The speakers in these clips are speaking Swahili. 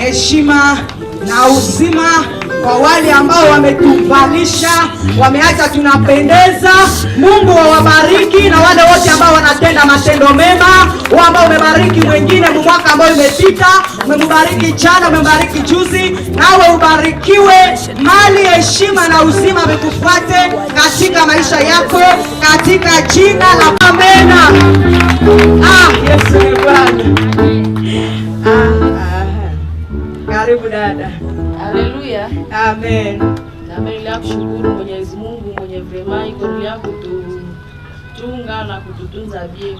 heshima na uzima kwa wale ambao wametuvalisha, wameacha tunapendeza. Mungu wawabariki, na wale wote ambao wanatenda matendo mema, wao ambao umebariki mwingine mwaka ambao umepita, umembariki jana, umembariki juzi, nawe ubarikiwe. Mali, heshima na uzima vikufuate katika maisha yako, katika jina la Amena. Yesu ni Bwana. Karibu dada. Haleluya. Amen. Naendelea kushukuru Mwenyezi Mungu mwenye vrema iko ya kututunga na kututunza bie.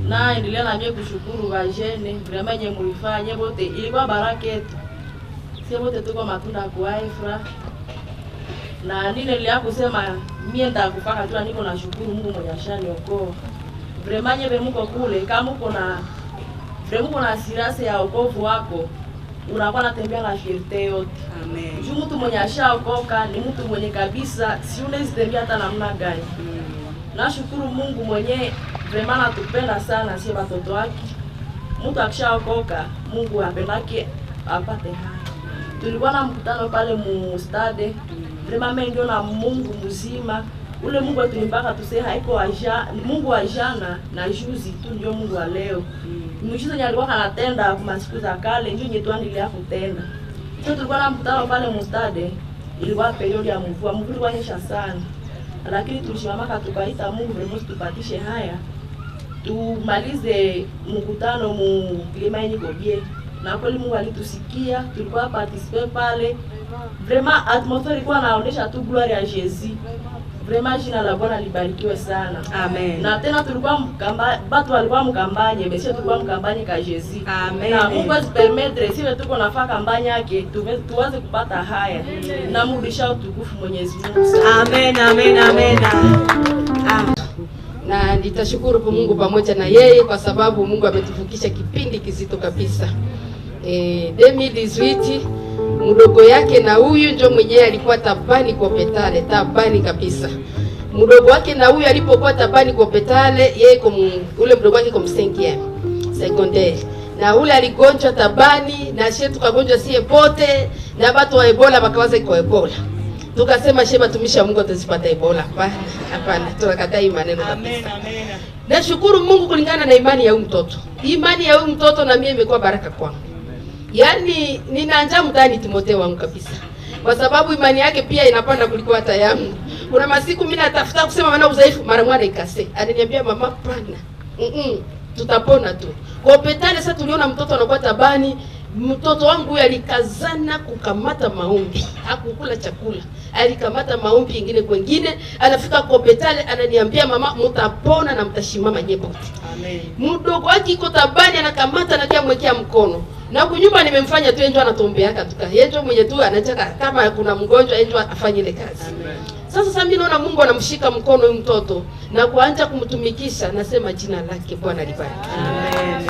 Na endelea na mie kushukuru vajene vrema yenye mulifanya bote, ilikuwa baraka yetu. Sisi bote tuko matunda kwa Efra. Na ninaendelea kusema mie ndakufaka tu, niko na shukuru Mungu mwenye ashaniokoa. Vrema nyebe mko kule, kama uko na vrema uko na asirase ya wokovu wako, unakuwa natembea na fierte yote. Amen. Juu mtu mwenye ashaokoka ni mtu mwenye kabisa si unaweza tembea hata namna gani. Nashukuru Mungu mwenye vraiment anatupenda sana sisi watoto wake. Mtu akishaokoka Mungu apendake apate haya. Tulikuwa na mkutano pale mu stade. Vraiment mengi na Mungu mzima. Ule Mungu tulimbaka tuse haiko aja, Mungu wa jana na juzi tu ndio Mungu wa leo. Mshizo nye alikuwa anatenda kwa siku za kale ndio nyetwani ile akutenda. Sasa tulikuwa na mkutano pale mustade, ilikuwa period ya mvua, mvua ilikuwa nyesha sana. Lakini tulisimama tukaita Mungu vraiment tupatishe haya. Tumalize mkutano mu klima yenye kobie. Na kweli Mungu alitusikia, tulikuwa participer pale. Vraiment atmosphere ilikuwa inaonyesha tu gloire ya Jésus. Vraiment jina la Bwana libarikiwe sana. Amen. Na tena tulikuwa batu walikuwa mkambanye, mesha tulikuwa mkambanye ka Jésus. Amen. Na Mungu asipermettre siwe tuko nafaka kampanya yake tuweze kupata haya. Na mrudisha utukufu Mwenyezi Mungu. Amen, amen, amen. Na nitashukuru kwa Mungu pamoja na yeye kwa sababu Mungu ametuvukisha kipindi kizito kabisa. 2018 mdogo yake na huyu ndio mwenyewe alikuwa tabani kwa petale, tabani kabisa. Mdogo wake na huyu alipokuwa tabani kwa petale, yeye ule mdogo wake kwa 5e secondaire. Na ule aligonjwa tabani na shetu kagonjwa sie pote na watu wa Ebola bakawaza iko Ebola. Tukasema shema tumisha Mungu atazipata Ebola. Hapana, tunakataa hii maneno kabisa. Amen, amen. Nashukuru Mungu kulingana na imani ya huyu mtoto. Imani ya huyu mtoto na mimi imekuwa baraka kwangu. Yaani ninaanza mtani Timotheo wangu kabisa. Kwa sababu imani yake pia inapanda kuliko hata yangu. Kuna masiku mimi natafuta kusema maana udhaifu, mara mwana ikase. Aliniambia mama pana. Tutapona tu. Kwa petale sasa tuliona mtoto anakuwa tabani. Mtoto wangu huyu alikazana kukamata maombi. Hakukula chakula. Alikamata maombi ingine kwingine, anafika kwa petale ananiambia mama mtapona na mtashimama nyepote. Amen. Mdogo wake iko tabani anakamata na kia mwekea mkono. Na kunyumba nimemfanya tu enjo anatombeaka tuka. Enjo mwenye tu anataka kama kuna mgonjwa enjo afanye ile kazi. Amen. Sasa mimi naona Mungu anamshika mkono huyu mtoto na kuanza kumtumikisha, nasema jina lake Bwana libariki. Amen.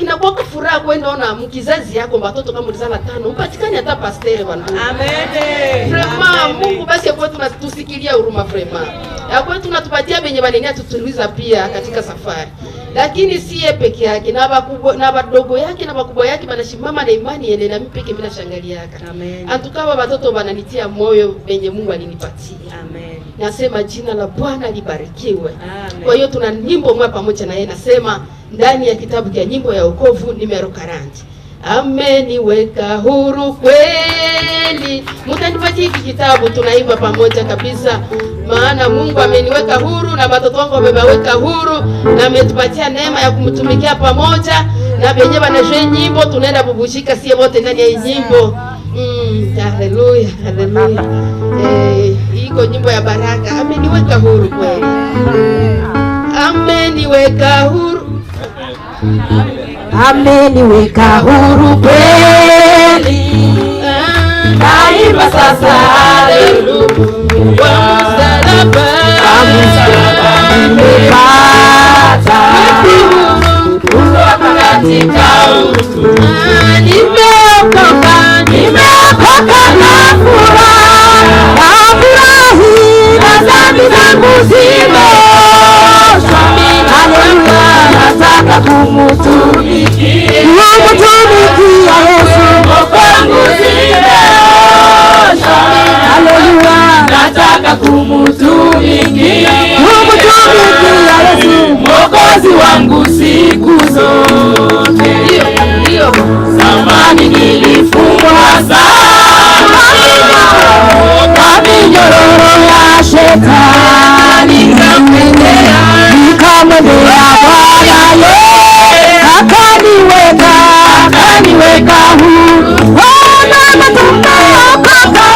Inakuwa furaha kwenda ona mkizazi yako watoto kama ulizala 5 upatikane hata pastere bwana. Amen. Vraiment Mungu basi kwa tunatusikilia huruma vraiment. Ya kwa tunatupatia benye balenia tutuliza pia katika safari. Lakini si yeye peke yake na bakubwa na badogo yake na bakubwa yake banashimama na imani yene na mimi peke mimi nashangalia yaka. Amen. Antukawa watoto bananitia moyo benye Mungu alinipatia. Amen. Nasema jina la Bwana libarikiwe. Amen. Kwa hiyo tuna nyimbo moja pamoja na yeye, nasema ndani ya kitabu cha nyimbo ya wokovu numero 40. Ameniweka huru kweli. Mtanipatie hiki kitabu tunaimba pamoja kabisa. Maana Mungu ameniweka huru na watoto wangu wameweka huru na ametupatia neema ya kumtumikia pamoja na wenyewe wanajua nyimbo tunaenda bubushika sie wote ndani ya nyimbo. Haleluya, haleluya. Iko nyimbo ya baraka. Ameniweka huru kweli. Ameniweka huru. Ameniweka huru kweli. Naimba sasa haleluya. Msalaba nimepata kutoka katika utu. Nimeokoka na furaha. Nafurahi na dhambi zangu zimeoshwa. Haleluya, nataka kumtumikia Yesu. nikamleta, nikamwendea Bwana akaniweka huru. Bwana tumeokoka,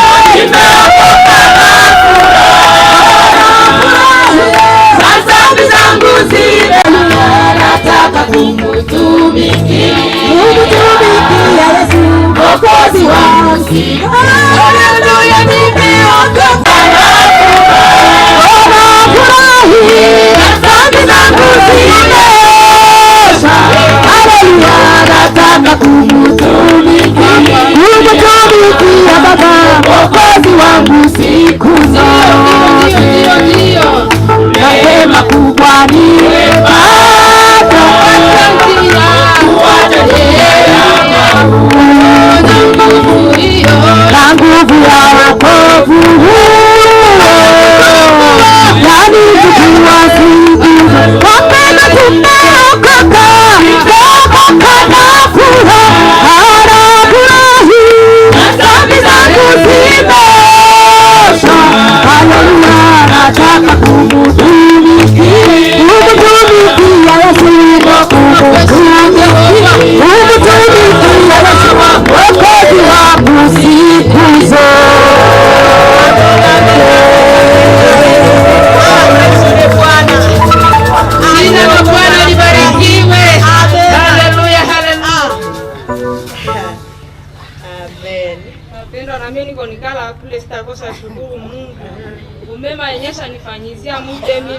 dhambi zangu zile, nataka kumutumikia Yesu Mwokozi wangu. Haleluya, nimeokoka, nafurahi, dhambi zangu zimeosha. Haleluya, nataka kumutumikia Baba Mwokozi wangu siku zote. Neema kubwa nimepata, na nguvu ya wokovu yani tukiwasikiza wapenda tumeokoka, na furaha anafurahi, dhambi zangu zimeosha. Haleluya, nataka kumutumikia Yesu Mwokozi wangu siku zote. Jina la Bwana libarikiwe. Haleluya, haleluya. Amen. Wapendwa, na mimi niko nikala kule sitakosa shukuru Mungu. Umema yenyesha nifanyizia mu 2018.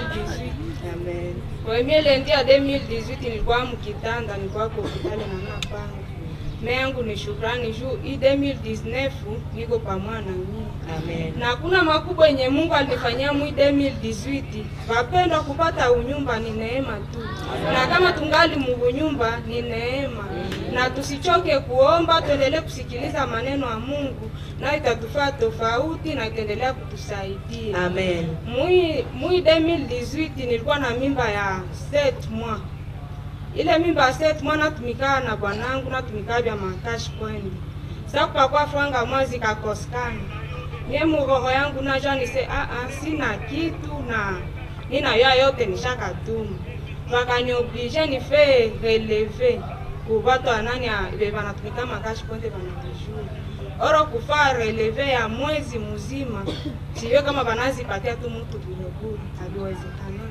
Amen. Kwa mimi ndia 2018 nilikuwa mkitanda, nilikuwa kwa hospitali na napanga. Mengu ni shukrani juu hii 2019 niko pamoja na mimi. Amen. Na kuna makubwa yenye Mungu alifanyia mu 2018. Wapendwa, kupata unyumba ni neema tu. Na kama tungali mu nyumba ni neema. Na tusichoke kuomba, tuendelee kusikiliza maneno ya Mungu na itatufaa tofauti na itaendelea kutusaidia. Amen. Mui 2018 nilikuwa na mimba ya 7 mois. Ile mimba ya 7 mois natumika na bwanangu, natumika bya makashi kwenda. Sasa kwa franga mwezi kakoskana. Mimi roho yangu najua nise sina kitu na nina yote nishakatuma. Wakanioblige ni fe relever kwa watu anani wanatumika makashi kwenda banakujua. Oro kufa relever ya mwezi mzima. Sio kama banazipatia tu mtu bure, haliwezekana.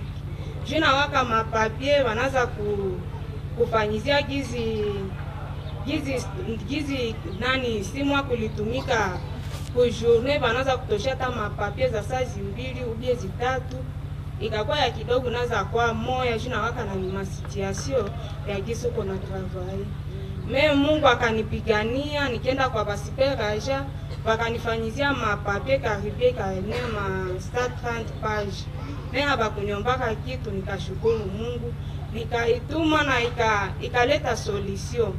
Jina waka mapapie wanaanza kufanyizia gizi nani simu kulitumika ku journée, wanaanza kutoshia hata mapapie za saa 2 au 3, ikakuwa ya kidogo naza kwa moya. Jina waka na masitiasio ya giso kona travail. Mimi Mungu akanipigania, nikaenda kwa basiperaja, wakanifanyizia mapapie karibia kaenea ma 30 page. Mimi habakunyombaka kitu, nikashukuru Mungu, nikaituma na ikaleta solution.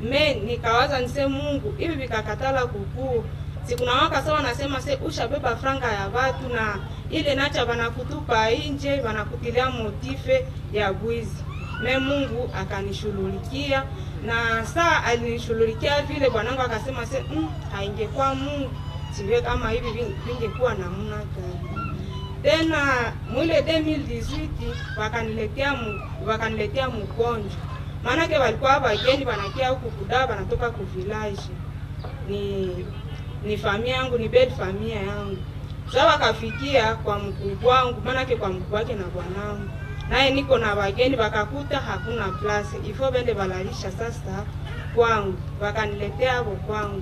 Mimi nikawaza nise Mungu, hivi vikakatala kukuu. Siku na waka sawa nasema se ushabeba franga ya watu na ile nacha banakutupa nje, banakutilia motife ya bwizi. Mimi Mungu akanishughulikia na saa alinishughulikia vile bwanangu akasema se haingekuwa Mungu siwe kama hivi vingekuwa namna gani. Tena mwile 2018 wakaniletea mgonjwa. Maana ke walikuwa wageni wanakia huku kudaa, wanatoka ku village. Ni familia yangu, ni bed familia yangu. Sasa wakafikia kwa mkubwa wangu, maana ke kwa mkubwa wake na bwanangu. Naye niko na wageni, wakakuta hakuna place. Ifo bende balalisha sasa kwangu. Wakaniletea hapo kwangu.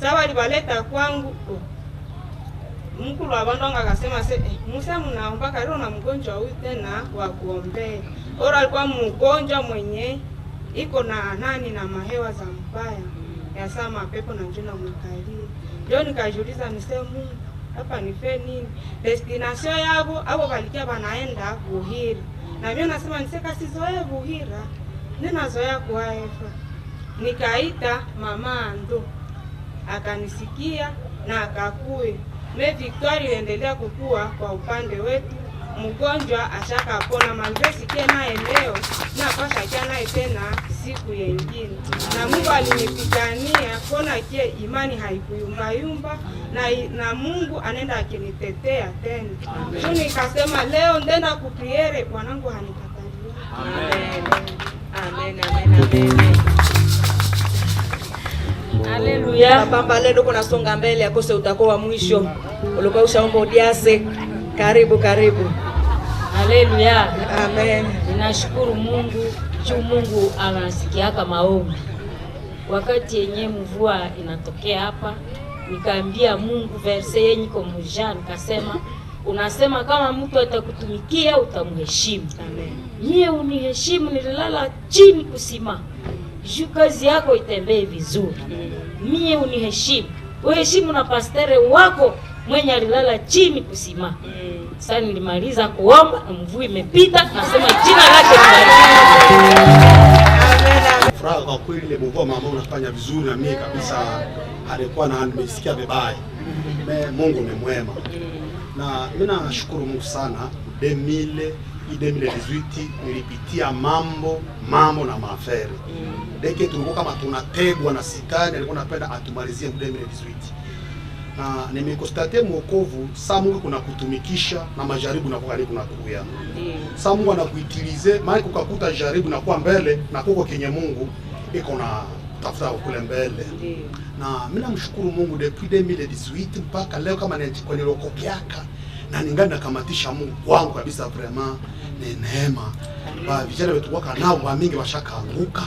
Sasa walibaleta kwangu. Mkulu wa bandonga akasema se Musa mnaomba karo na mgonjwa huyu tena wa kuombea. Ora alikuwa mgonjwa mwenye iko na nani na mahewa za mbaya ya sama pepo na njuna mkalia. Ndio nikajiuliza niseme Mungu hapa nife nini? Destination yabo abo balikia banaenda Buhira. Na mimi nasema niseka sizoea Buhira. Ninazoea kuaefa. Nikaita mama ndo akanisikia na akakue. Me Victoire iliendelea kukua kwa upande wetu mgonjwa ashaka pona malvesi kia naye leo na pasha kia naye tena siku yengine. Na Mungu alinipigania pona kie imani haikuyumba na Mungu anenda akinitetea tena. Shuni nikasema leo ndenda kupriere wanangu hanikatalia. Amen. Amen. Amen. Amen. Haleluya. Baba leo kuna songa mbele akose utakuwa mwisho. Ulikuwa ushaomba udiase. Karibu. Haleluya. Amen. Ninashukuru Mungu, juu Mungu anasikiaka maombi. Wakati yenye mvua inatokea hapa, nikaambia Mungu verse yenye kwa mujani, nikasema unasema kama mtu atakutumikia utamheshimu. Amen. Mie uniheshimu, nililala chini kusima. Juu kazi yako itembee vizuri. Mie uniheshimu. Uheshimu na pastere wako mwenye alilala chini kusima. Sasa nilimaliza kuomba na mvua imepita, nasema jina lake Amen. Furaha kwa kweli ile mvua mama unafanya vizuri na mimi kabisa alikuwa na nimesikia vibaya. Mungu ni mwema. Na mimi nashukuru Mungu sana 2018 nilipitia mambo na mafere. Deke tulikuwa kama tunategwa na sitani, alikuwa anapenda atumalizie 2018. Na nimekostate mwokovu saa Mungu kuna kutumikisha na majaribu na kwa kuna kuya. Saa Mungu anakuitilize, maana kukakuta jaribu na kwa mbele na kuko kenye Mungu iko na tafuta kule mbele. Na mimi namshukuru Mungu depuis 2018 mpaka leo kama kwenye lokokeaka na ningani nakamatisha Mungu wangu kabisa vraiment ni neema. Ba vijana wetu waka nao wa mingi washakaanguka,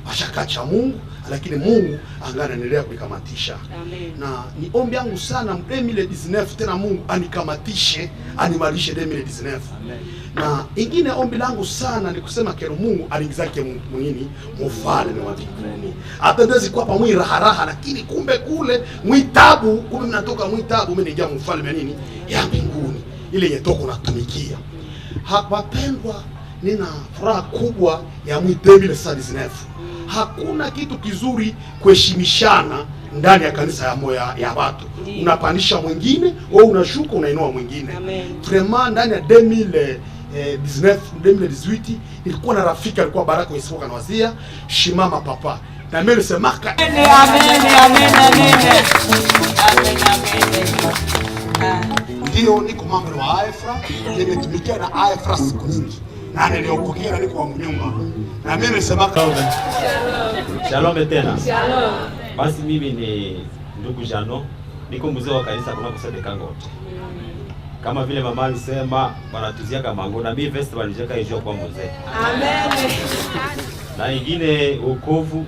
washakacha Mungu, lakini Mungu angana anaendelea kuikamatisha. Amen. Na ni ombi yangu sana 2019 tena Mungu anikamatishe, animalishe 2019. Amen. Na ingine ombi langu sana ni kusema kero Mungu alingizake mwini mfalme wa mbinguni. Atendezi kwa pamoja raha lakini kumbe kule mwitabu, kumbe mnatoka mwitabu mimi ningia mfalme nini ya mbinguni. Ile yetoko natumikia. Wapendwa, nina furaha kubwa ya 2019. Hakuna kitu kizuri kuheshimishana ndani ya kanisa ya moya ya watu. Unapandisha mwingine, wewe unashuka unainua mwingine. Vraiment ndani ya 2018 ilikuwa na rafiki alikuwa Baraka Isipoka na wazia Shimama Papa. Na mimi nisemaka amen. Ndio niko mambo wa AEFRA, nimetumikia na AEFRA siku nyingi. Na niliokokea niko kwa nyumba. Na mimi nisemaka Shalom tena. Shalom. Basi mimi ni ndugu Jano, niko mzee wa kanisa kuna kusadeka ngote. Kama vile mama alisema wanatuziaka mango na mimi festival nijeka hiyo kwa mzee. Amen. Na ingine wokovu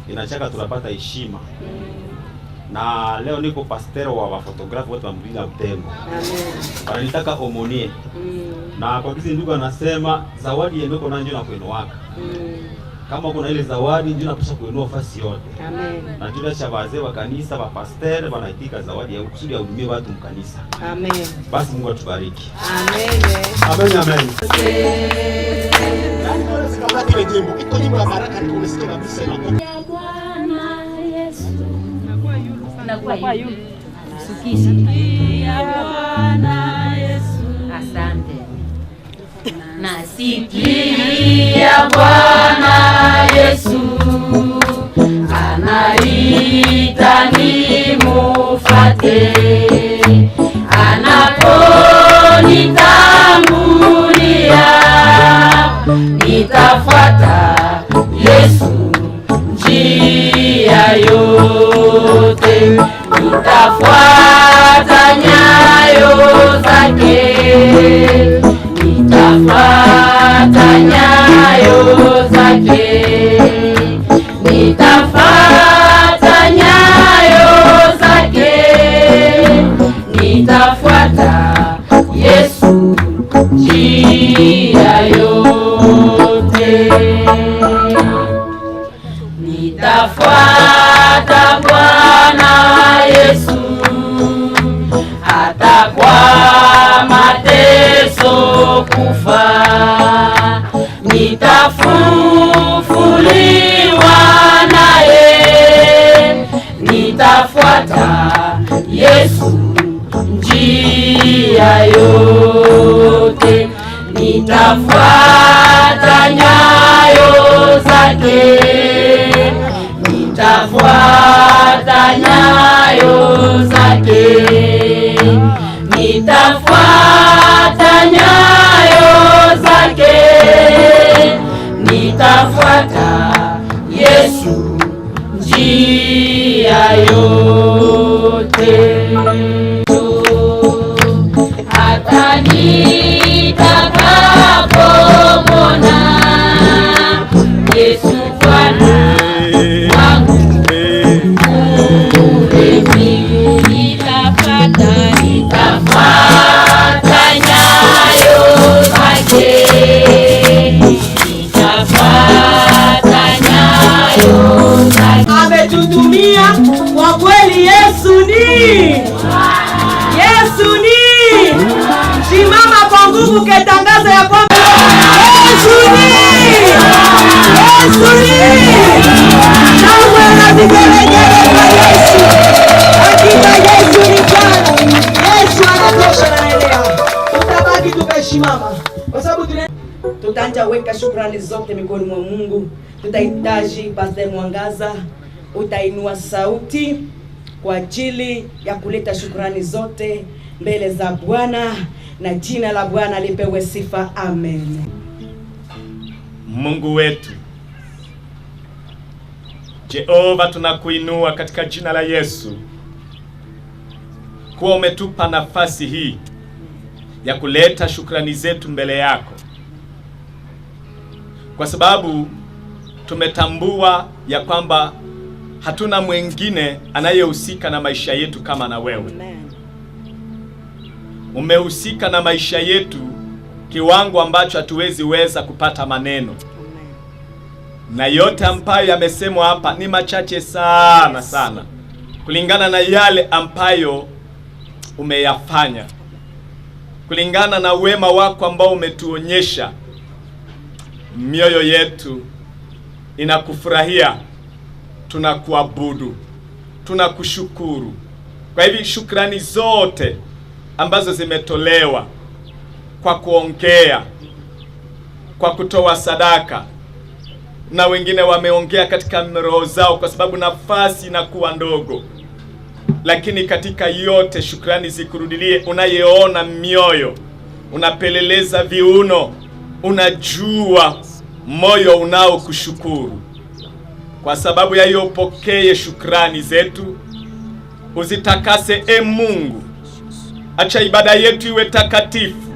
inachaka tunapata heshima. Na leo niko pastero wa photographer wote wa Mvinga Mtengo. Amen. Wananitaka omonie. Na kwa kisi ndugu anasema zawadi yendoko na njoo na kuinowaka. Kama kuna ile zawadi njoo napasha kuinua fasi yote. Amen. Na njoo cha wazee wa kanisa wa pastor wanaitika zawadi ya kusudi ya hudumie watu mkanisa. Amen. Basi Mungu atubariki. Amen. Amen. Amen. Kama kile jimbo, iko jimbo la baraka niko nisikia kabisa na Bwana Yesu. Nakuwa yule. Sukisi. Bwana Yesu. Asante. Nasikia Bwana Yesu anaita nimufate, anaponitambulia nitafuata Yesu njia yote, nitafuata nyayo zake, nitafuata nyayo zake, nitafuata nyayo zake, nitafuata Yesu njia yote, nitafuata Bwana Yesu hata kwa mateso kufa, nitafufuliwa naye, nitafuata Yesu njia yote. nitafuata nyayo zake, nitafuata nyayo zake, nitafuata nyayo zake, nitafuata Yesu njia yote. Hata nitakapomwona Yesu Bwana wangu, nitafuata nyayo zake, nitafuata nyayo zake. Ametutumia kwa kweli. Yesu ni simama kwa nguvu ketangaza ya kwamba Yesu ni nawe na vigelegele kwa Yesu. Hakika Yesu ni Bwana. Yesu anatosha. Naelewa tutabaki tumesimama kwa sababu tutaanza weka shukrani zote mikononi mwa Mungu. Tutahitaji Pastor Mwangaza, utainua sauti kwa ajili ya kuleta shukrani zote mbele za Bwana, na jina la Bwana lipewe sifa. Amen. Mungu wetu Jehova, tunakuinua katika jina la Yesu kuwa umetupa nafasi hii ya kuleta shukrani zetu mbele yako, kwa sababu tumetambua ya kwamba hatuna mwingine anayehusika na maisha yetu kama na wewe. Umehusika na maisha yetu kiwango ambacho hatuwezi weza kupata maneno. Na yote ambayo yamesemwa hapa ni machache sana sana kulingana na yale ambayo umeyafanya, kulingana na wema wako ambao umetuonyesha. Mioyo yetu inakufurahia, tunakuabudu, tunakushukuru. Kwa hivi shukrani zote ambazo zimetolewa kwa kuongea, kwa kutoa sadaka, na wengine wameongea katika roho zao kwa sababu nafasi inakuwa ndogo, lakini katika yote shukrani zikurudilie. Unayeona mioyo, unapeleleza viuno, unajua moyo unao kushukuru. Kwa sababu ya hiyo upokee shukrani zetu, uzitakase Mungu. Acha ibada yetu iwe takatifu,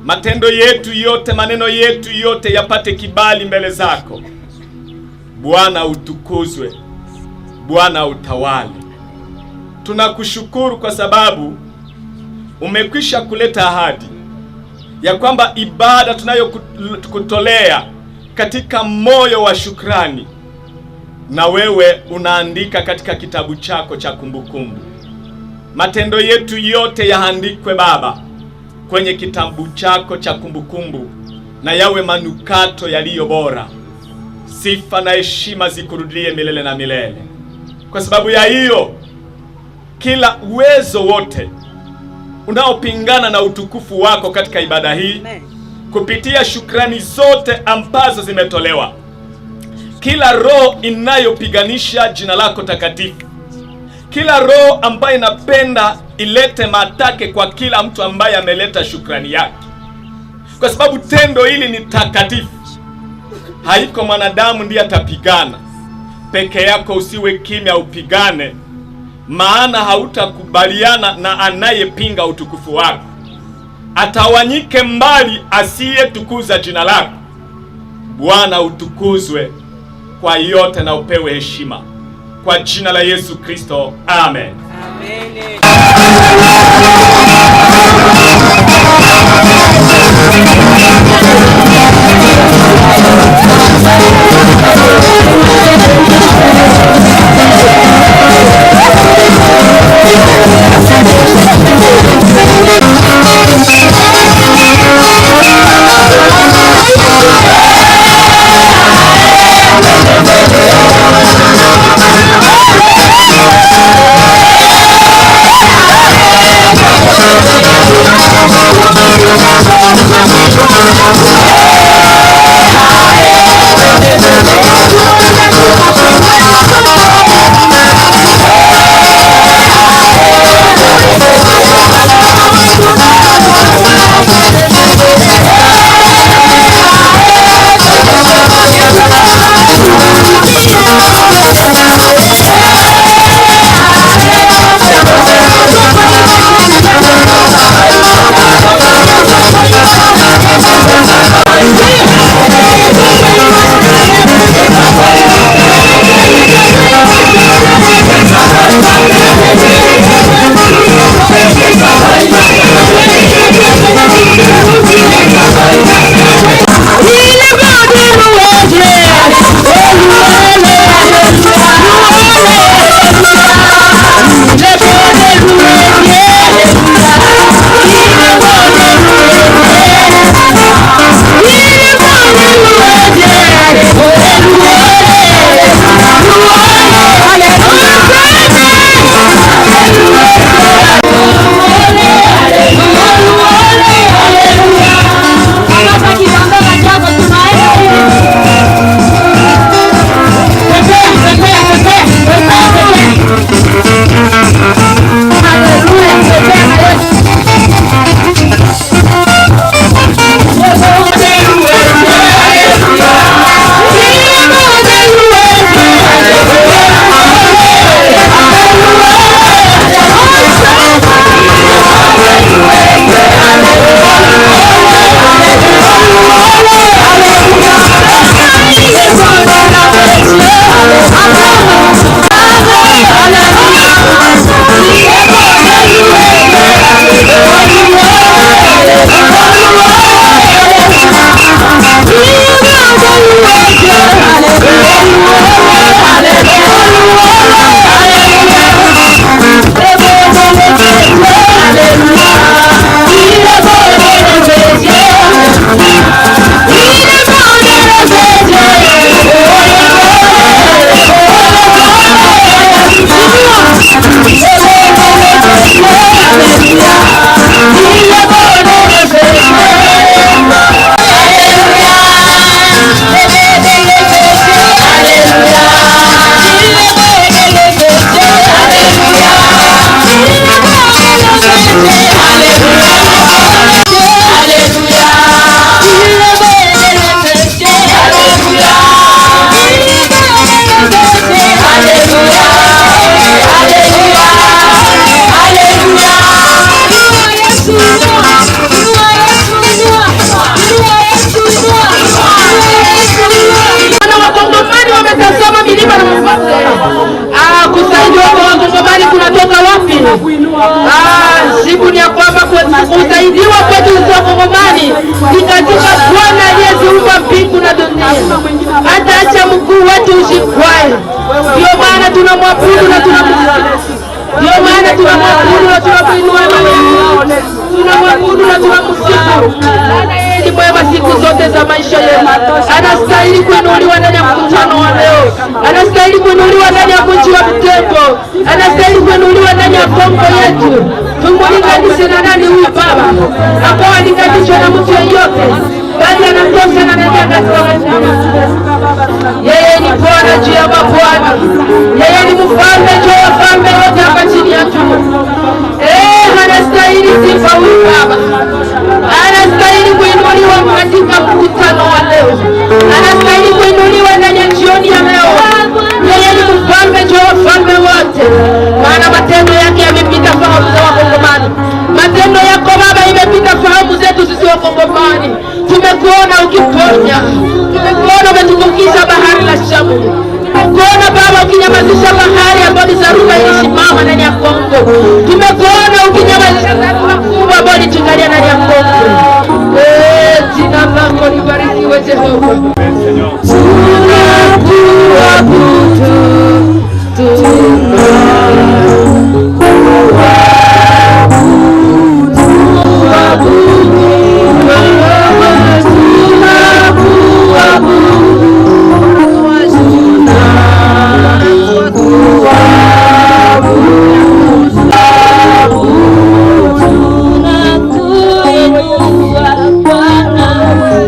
matendo yetu yote, maneno yetu yote yapate kibali mbele zako. Bwana utukuzwe, Bwana utawale. Tunakushukuru kwa sababu umekwisha kuleta ahadi ya kwamba ibada tunayokutolea katika moyo wa shukrani, na wewe unaandika katika kitabu chako cha kumbukumbu. Matendo yetu yote yaandikwe Baba kwenye kitabu chako cha kumbukumbu, na yawe manukato yaliyo bora. Sifa na heshima zikurudie milele na milele. Kwa sababu ya hiyo, kila uwezo wote unaopingana na utukufu wako katika ibada hii, kupitia shukrani zote ambazo zimetolewa, kila roho inayopiganisha jina lako takatifu, kila roho ambayo inapenda ilete matake kwa kila mtu ambaye ameleta shukrani yake, kwa sababu tendo hili ni takatifu. Haiko mwanadamu ndiye atapigana. Peke yako usiwe kimya, upigane, maana hautakubaliana na anayepinga utukufu wako. Atawanyike mbali asiyetukuza jina lako. Bwana utukuzwe kwa yote na upewe heshima, kwa jina la Yesu Kristo, amen. Amen. Thank you. Jibu ni ya kwamba kusaidiwa kwetu kwa Kongomani ni katika Bwana aliyeziumba mbingu na dunia. Hataacha mkuu wetu ushikwae. Ndio maana tunamwabudu na tunamsifu. Ndio maana tunamwabudu na tunamuinua Mungu. Tunamwabudu na tunamsifu. Maana yeye ni mwema siku zote za maisha yetu. Anastahili kuinuliwa ndani ya mkutano wa leo. Anastahili kuinuliwa ndani ya mji wa Butembo. Anastahili kuinuliwa ndani ya Kongo yetu. Tumulinganishe na nani huyu Baba? Ambao alinganishwa na mtu yeyote. Bali anatosha na nenda katika maisha. Yeye ni Bwana juu ya mabwana. Yeye ni mfalme juu ya wafalme wote hapa chini ya jua. Anastahili sifa huyu Baba. Anastahili kuinuliwa katika mkutano wa leo. Anastahili kuinuliwa ndani ya jioni ya leo. Yeye ni mfalme juu ya wafalme wote. Maana matendo yake yamepita fahamu za Wakongomani. Matendo yako Baba imepita fahamu zetu sisi Wakongomani. Tumekuona ukiponya. Tumekuona umetuvukisha bahari la Shamu. Tumekuona Baba ukinyamazisha bahari ambayo dharuba ilisimama ndani ya Kongo. Tumekuona ukinyamazisha dharuba kubwa ambayo ilitukalia ndani ya Kongo. Jina lako libarikiwe Jehova. Bwana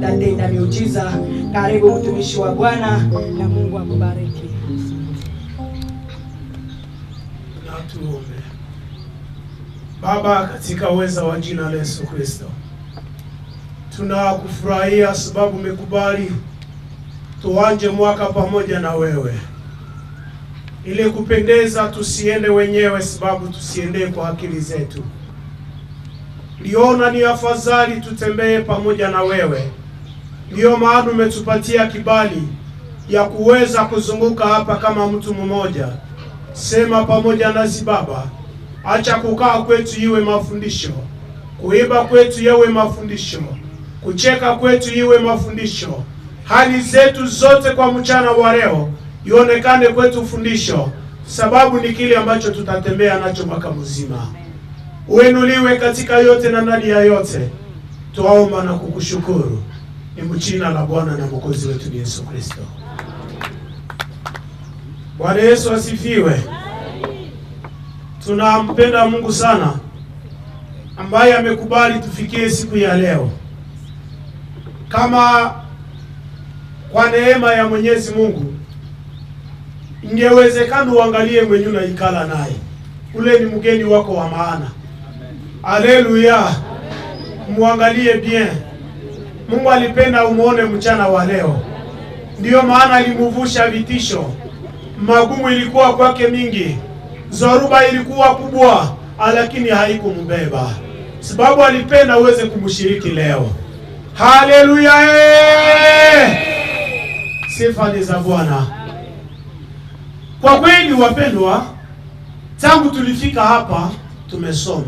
Tatenda miujiza. Karibu mtumishi wa Bwana na Mungu akubariki. Na tuombe. Baba, katika uweza wa jina la Yesu Kristo, tunakufurahia sababu umekubali tuanje mwaka pamoja na wewe. Ili kupendeza tusiende wenyewe, sababu tusiende kwa akili zetu. Liona ni afadhali tutembee pamoja na wewe. Ndio maana umetupatia kibali ya kuweza kuzunguka hapa kama mtu mmoja. Sema pamoja nasi Baba. Acha kukaa kwetu iwe mafundisho, kuiba kwetu iwe mafundisho, kucheka kwetu iwe mafundisho. Hali zetu zote kwa mchana wa leo ionekane kwetu fundisho, sababu ni kile ambacho tutatembea nacho mwaka mzima. Uinuliwe katika yote na ndani ya yote. Tuomba na kukushukuru. Ni mjina la Bwana na Mwokozi wetu Yesu Kristo. Bwana Yesu asifiwe. Tunampenda Mungu sana ambaye amekubali tufikie siku ya leo. Kama kwa neema ya Mwenyezi Mungu ingewezekana uangalie mwenye unaikala naye. Ule ni mgeni wako wa maana. Haleluya. Muangalie bien. Mungu alipenda umuone mchana wa leo. Ndiyo maana alimuvusha vitisho. Magumu ilikuwa kwake mingi. Zoruba ilikuwa kubwa, lakini haikumbeba. Sababu alipenda uweze kumshiriki leo. Haleluya. Sifa ni za Bwana. Kwa kweli wapendwa, tangu tulifika hapa tumesoma.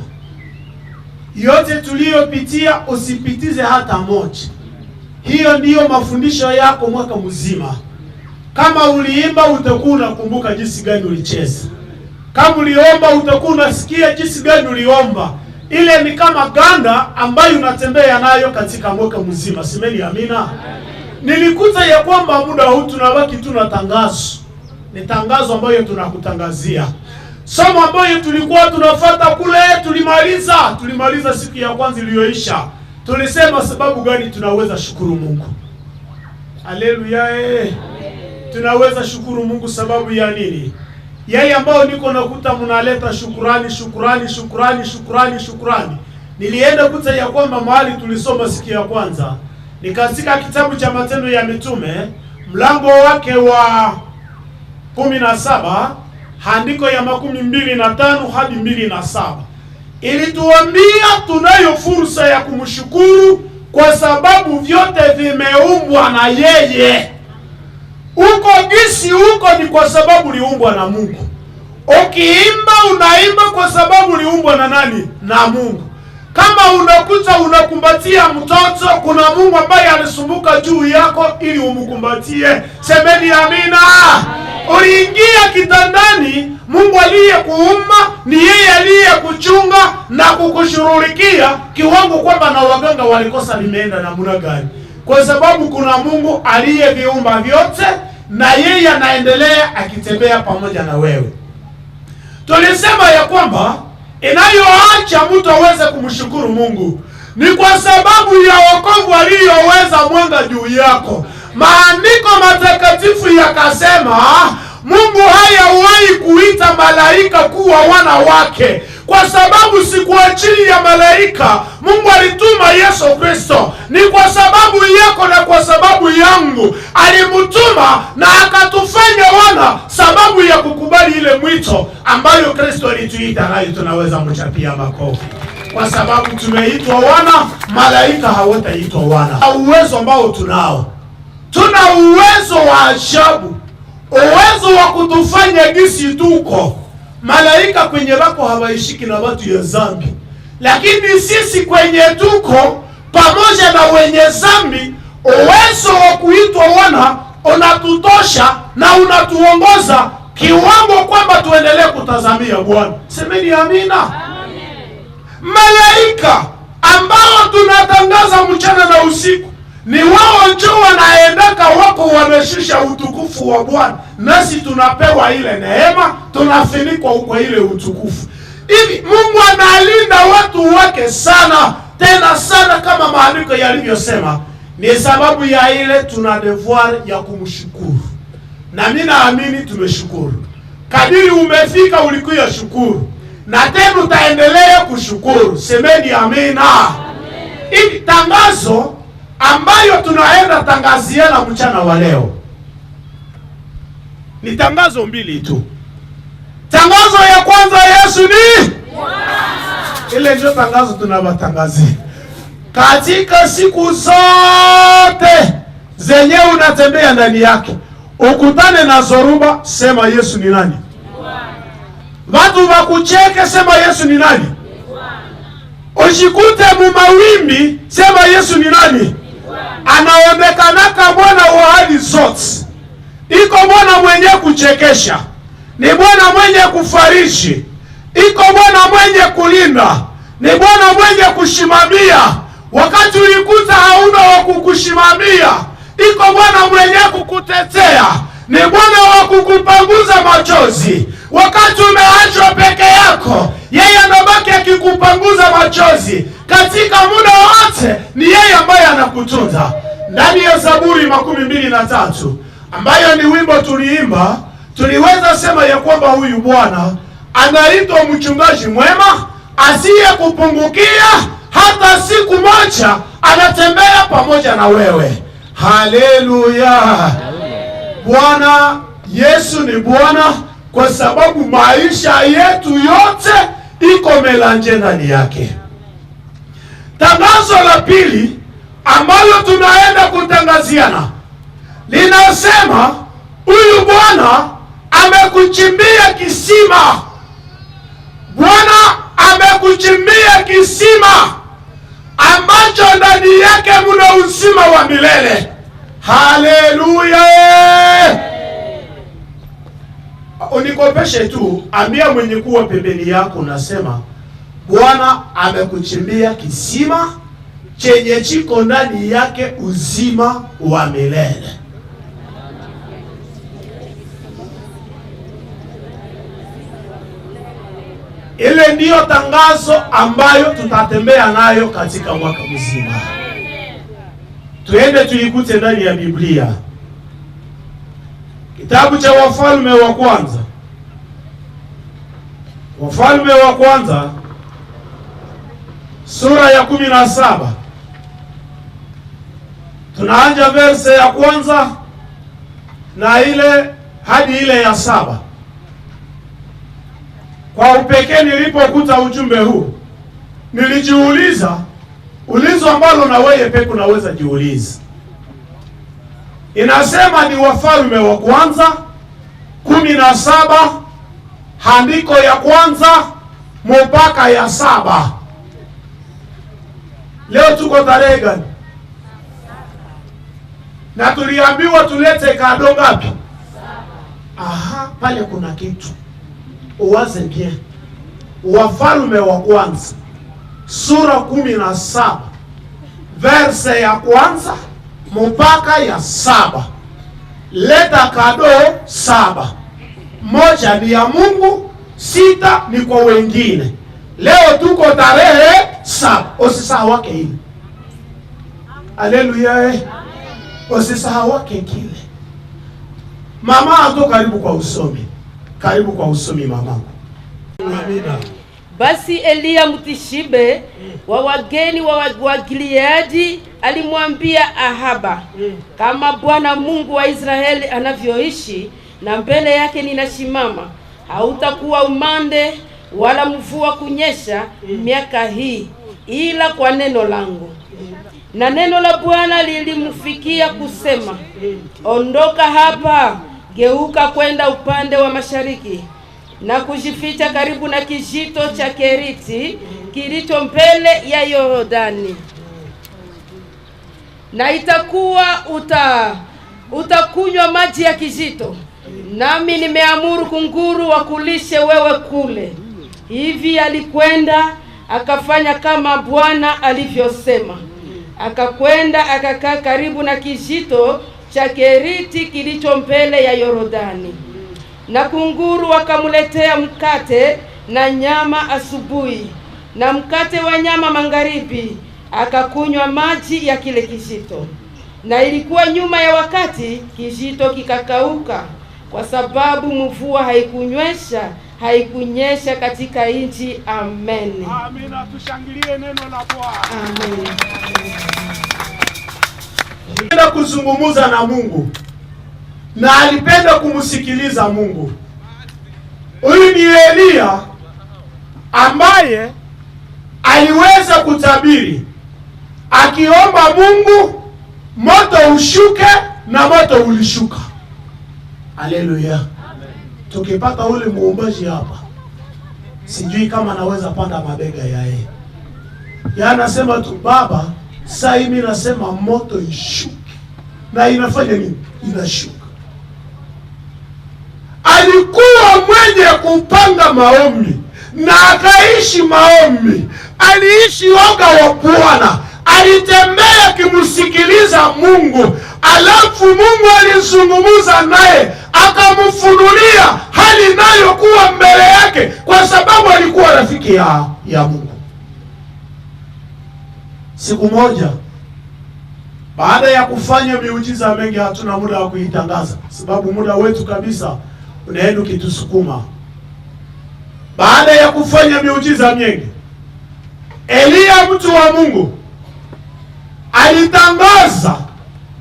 Yote tuliyopitia usipitize hata moja. Hiyo ndiyo mafundisho yako mwaka mzima. Kama uliimba utakuwa unakumbuka jinsi gani ulicheza. Kama uliomba utakuwa unasikia jinsi gani uliomba. Ile ni kama ganda ambayo unatembea nayo katika mwaka mzima. Semeni amina. Nilikuta ya kwamba muda huu tunabaki tuna tangazo. Ni tangazo ambayo tunakutangazia. Somo ambayo tulikuwa tunafuata kule tulimaliza siku ya kwanza iliyoisha. Tulisema sababu gani tunaweza shukuru Mungu. Haleluya. Tunaweza shukuru Mungu sababu ya nini? Yeye ambao niko nakuta mnaleta shukrani. Nilienda kuta ya kwamba mahali tulisoma siku ya kwanza ni katika kitabu cha Matendo ya Mitume, mlango wake wa 17, andiko ya 25 hadi 27. Ilituambia tunayo fursa ya kumshukuru kwa sababu vyote vimeumbwa na yeye. Uko gisi uko ni kwa sababu uliumbwa na Mungu. Ukiimba unaimba kwa sababu uliumbwa na nani? Na Mungu. Kama unakuta unakumbatia mtoto, kuna Mungu ambaye alisumbuka juu yako ili umkumbatie. Semeni amina. Uliingia kitandani, Mungu aliyekuumba ni yeye aliyekuchunga na kukushughulikia kiwango kwamba na waganga walikosa limeenda namna gani. Kwa sababu kuna Mungu aliyeviumba vyote na yeye anaendelea akitembea pamoja na wewe. Tulisema ya kwamba inayoacha mtu aweze kumshukuru Mungu ni kwa sababu ya wokovu aliyoweza mwanga juu yako. Maandiko matakatifu yakasema Mungu hayawahi kuita malaika kuwa wana wake, kwa sababu si kwa ajili ya malaika Mungu alituma Yesu Kristo. Ni kwa sababu yako na kwa sababu yangu alimutuma na akatufanya wana, sababu ya kukubali ile mwito ambayo Kristo alituita nayo. Tunaweza mchapia makofi kwa sababu tumeitwa wana. Malaika hawataitwa wana. Uwezo ambao tunao, tuna uwezo wa ajabu, uwezo wa kutufanya gisi tuko. Malaika kwenye wako hawaishiki na watu ya zambi, lakini sisi kwenye tuko pamoja na wenye zambi, uwezo wa kuitwa wana unatutosha na unatuongoza kiwango kwamba tuendelee kutazamia Bwana. Semeni amina. Malaika ambao tunatangaza mchana na usiku ni wao ndio wanaendaka, wako wameshusha utukufu wa Bwana, nasi tunapewa ile neema, tunafinikwa kwa ile utukufu. Hivi Mungu analinda watu wake sana, tena sana, kama maandiko yalivyosema. Ni sababu ya ile tuna devoir ya kumshukuru, na mimi naamini tumeshukuru. Kadiri umefika ulikuwa shukuru, na tena utaendelea kushukuru. Semeni amina. Hivi tangazo ambayo tunaenda tangaziana mchana wa leo ni tangazo mbili tu. Tangazo ya kwanza, Yesu ni Bwana. Ile ndio tangazo tunabatangazia. Katika siku zote zenye unatembea ndani yake, ukutane na zoruba, sema Yesu ni nani? Bwana. Watu wakucheke, sema Yesu ni nani? Bwana. Ushikute mumawimbi, sema Yesu ni nani? Anaonekanaka Bwana wa hali zote. Iko Bwana mwenye kuchekesha, ni Bwana mwenye kufariji, iko Bwana mwenye kulinda, ni Bwana mwenye kushimamia wakati ulikuta hauna wa kukushimamia, iko Bwana mwenye kukutetea, ni Bwana wa kukupanguza machozi wakati umeachwa peke yako. Yeye anabaki akikupanguza machozi katika muda wote, ni yeye ambaye anakutunza. Ndani ya Zaburi 23 ambayo ni wimbo tuliimba, tuliweza sema ya kwamba huyu Bwana anaitwa mchungaji mwema asiye kupungukia, hata siku moja anatembea pamoja na wewe. Haleluya! Bwana Yesu ni Bwana, kwa sababu maisha yetu yote iko melanje ndani yake. Tangazo la pili ambalo tunaenda kutangaziana linasema, huyu Bwana amekuchimbia kisima. Bwana amekuchimbia kisima ambacho ndani yake muna uzima wa milele. Haleluya! Unikopeshe tu, ambia mwenye kuwa pembeni yako, nasema Bwana amekuchimbia kisima chenye chiko ndani yake uzima wa milele. Ile ndiyo tangazo ambayo tutatembea nayo katika mwaka mzima. Tuende tuikute ndani ya Biblia. Kitabu cha Wafalme wa kwanza. Wafalme wa kwanza sura ya 17. Tunaanza verse ya kwanza na ile hadi ile ya 7. Kwa upekee nilipokuta ujumbe huu, nilijiuliza ulizo ambalo na wewe peke unaweza jiuliza. Inasema ni Wafalme wa kwanza 17, andiko ya kwanza mpaka ya 7. Leo tuko tarehe gani? Na tuliambiwa tulete kado ngapi? Aha, pale kuna kitu. Uwaze bien. Wafalme wa kwanza sura 17 verse ya kwanza mpaka ya 7. Leta kado 7. Moja ni ya Mungu, 6 ni kwa wengine. Leo tuko tarehe 7. Usisahau wake hili. Haleluya. Usisahau wake kile. Mama ato karibu kwa usomi. Karibu kwa usomi mamangu. Amina. Basi Eliya Mtishibe wa wageni wa Gileadi alimwambia Ahaba, kama Bwana Mungu wa Israeli anavyoishi na mbele yake ninasimama, hautakuwa umande wala mvua kunyesha miaka hii ila kwa neno langu. Na neno la Bwana lilimfikia kusema, ondoka hapa, geuka kwenda upande wa mashariki na kujificha karibu na kijito cha Keriti kilicho mbele ya Yordani. Na itakuwa utakunywa maji ya kijito, Nami nimeamuru kunguru wakulishe wewe kule. Hivi alikwenda akafanya kama Bwana alivyosema. Akakwenda akakaa karibu na kijito cha Keriti kilicho mbele ya Yordani. Na kunguru wakamletea mkate na nyama asubuhi, na mkate wa nyama magharibi. Akakunywa maji ya kile kijito. Na ilikuwa nyuma ya wakati, kijito kikakauka, kwa sababu mvua haikunyesha katika nchi. Amen. Amina, tushangilie neno la Bwana. Amen. Alipenda kuzungumza na Mungu na alipenda kumsikiliza Mungu. Huyu ni Elia ambaye aliweza kutabiri akiomba Mungu moto ushuke, na moto ulishuka. Haleluya. Tukipata ule muombaji hapa, sijui kama naweza panda mabega ya yeye. Yeye anasema tu, Baba, sasa mimi nasema moto ishuke. Na inafanya nini? Inashuka. Alikuwa mwenye kupanga maombi na akaishi maombi. Aliishi woga wa Bwana. Alitembea kimsikiliza Mungu. Alafu Mungu alizungumza naye, akamfunulia hali inayokuwa mbele yake, kwa sababu alikuwa rafiki ya Mungu. Siku moja, baada ya kufanya miujiza mengi, hatuna muda wa kuitangaza sababu muda wetu kabisa unaenda kitusukuma. Baada ya kufanya miujiza mingi, Elia mtu wa Mungu alitangaza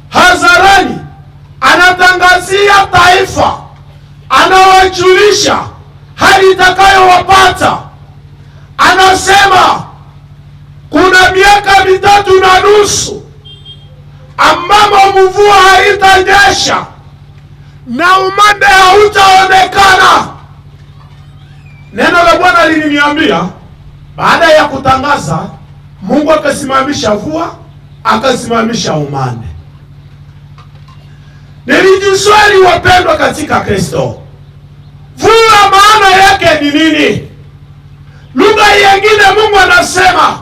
hadharani, anatangazia taifa, anawajulisha hali itakayowapata. Anasema kuna miaka 3.5 ambamo mvua haitanyesha na umande hautaonekana. Neno la Bwana liliniambia, baada ya kutangaza, Mungu akasimamisha mvua, akasimamisha umande. Nilijiswali, wapendwa katika Kristo, mvua maana yake ni nini? Lugha nyingine Mungu anasema,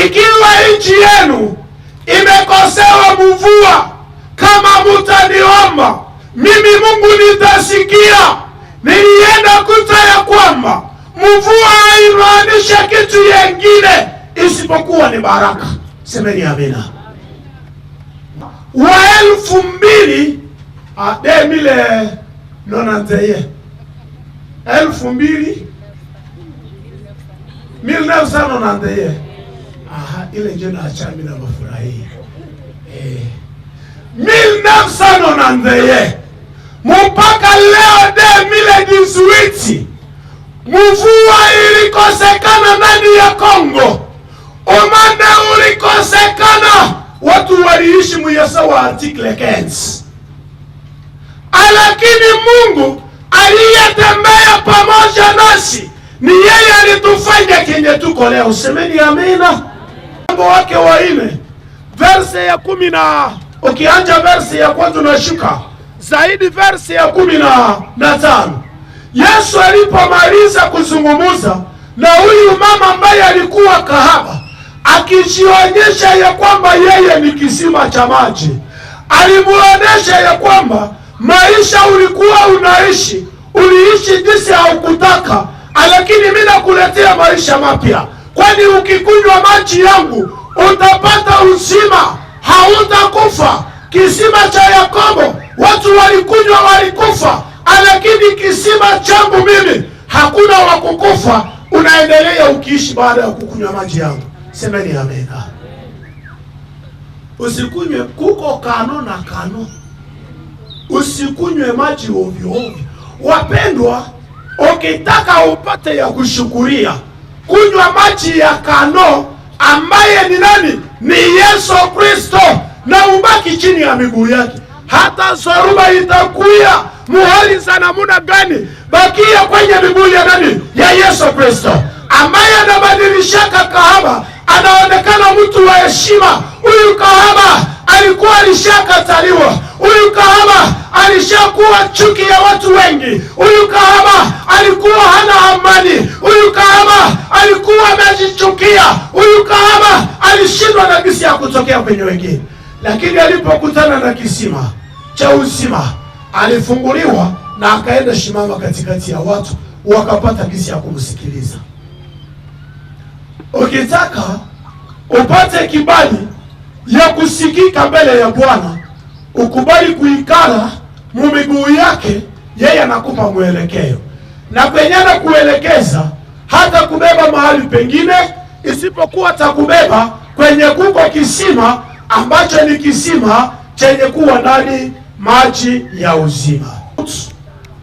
ikiwa nchi yenu imekosewa mvua, kama mtaniomba, mimi Mungu nitasikia. Nilienda kuta ya kwamba mvua haimaanishi kitu kingine isipokuwa ni baraka. Semeni amina. Wa 2000 1991. Aha, ile ndio naachami na mafurahi. 1991 mpaka leo 2018 mvua ilikosekana ndani ya Kongo. Umande ulikosekana. Watu waliishi muyasa wa article 15. Lakini Mungu aliyetembea pamoja nasi, ni yeye alitufanya kenye tuko leo. Semeni amina. Mambo wake wa 4 verse ya 10 na ukianja verse ya kwanza unashuka zaidi verse ya 15. Yesu alipomaliza kuzungumza na huyu mama ambaye alikuwa kahaba, akijionyesha ya kwamba yeye ni kisima cha maji, alimuonesha ya kwamba maisha ulikuwa unaishi, uliishi jinsi haukutaka, lakini mimi nakuletea maisha mapya. Kwani ukikunywa maji yangu utapata uzima, hautakufa. Kisima cha Yakobo watu walikunywa walikufa, lakini kisima changu mimi hakuna wakukufa, unaendelea ukiishi baada ya kukunywa maji yangu. Semeni amena. Usikunywe, kuko kano na kano. Usikunywe maji ovyo ovyo. Wapendwa, ukitaka upate ya kushukuria, kunywa maji ya kano ambaye ni nani? Ni Yesu Kristo, na ubaki chini ya miguu yake. Hata zoruba itakuya muhali sana muda gani, bakia kwenye miguu ya nani? Ya Yesu Kristo, ambaye anabadilishaka kahaba anaonekana mtu wa heshima. Huyu kahaba alikuwa alishakataliwa. Huyu kahaba alishakuwa chuki ya watu wengi. Huyu kahaba alikuwa hana amani. Huyu kahaba alikuwa amejichukia. Huyu kahaba alishindwa na gisi ya kutokea kwenye wengine. Lakini alipokutana na kisima cha uzima, alifunguliwa na akaenda shimama katikati ya watu, wakapata gisi ya kumsikiliza. Ukitaka upate kibali ya kusikika mbele ya Bwana, ukubali kuikala mumiguu yake, yeye anakupa mwelekeo. Na kwenye na kuelekeza hata kubeba mahali pengine isipokuwa takubeba kwenye kuko kisima ambacho ni kisima chenye kuwa ndani maji ya uzima.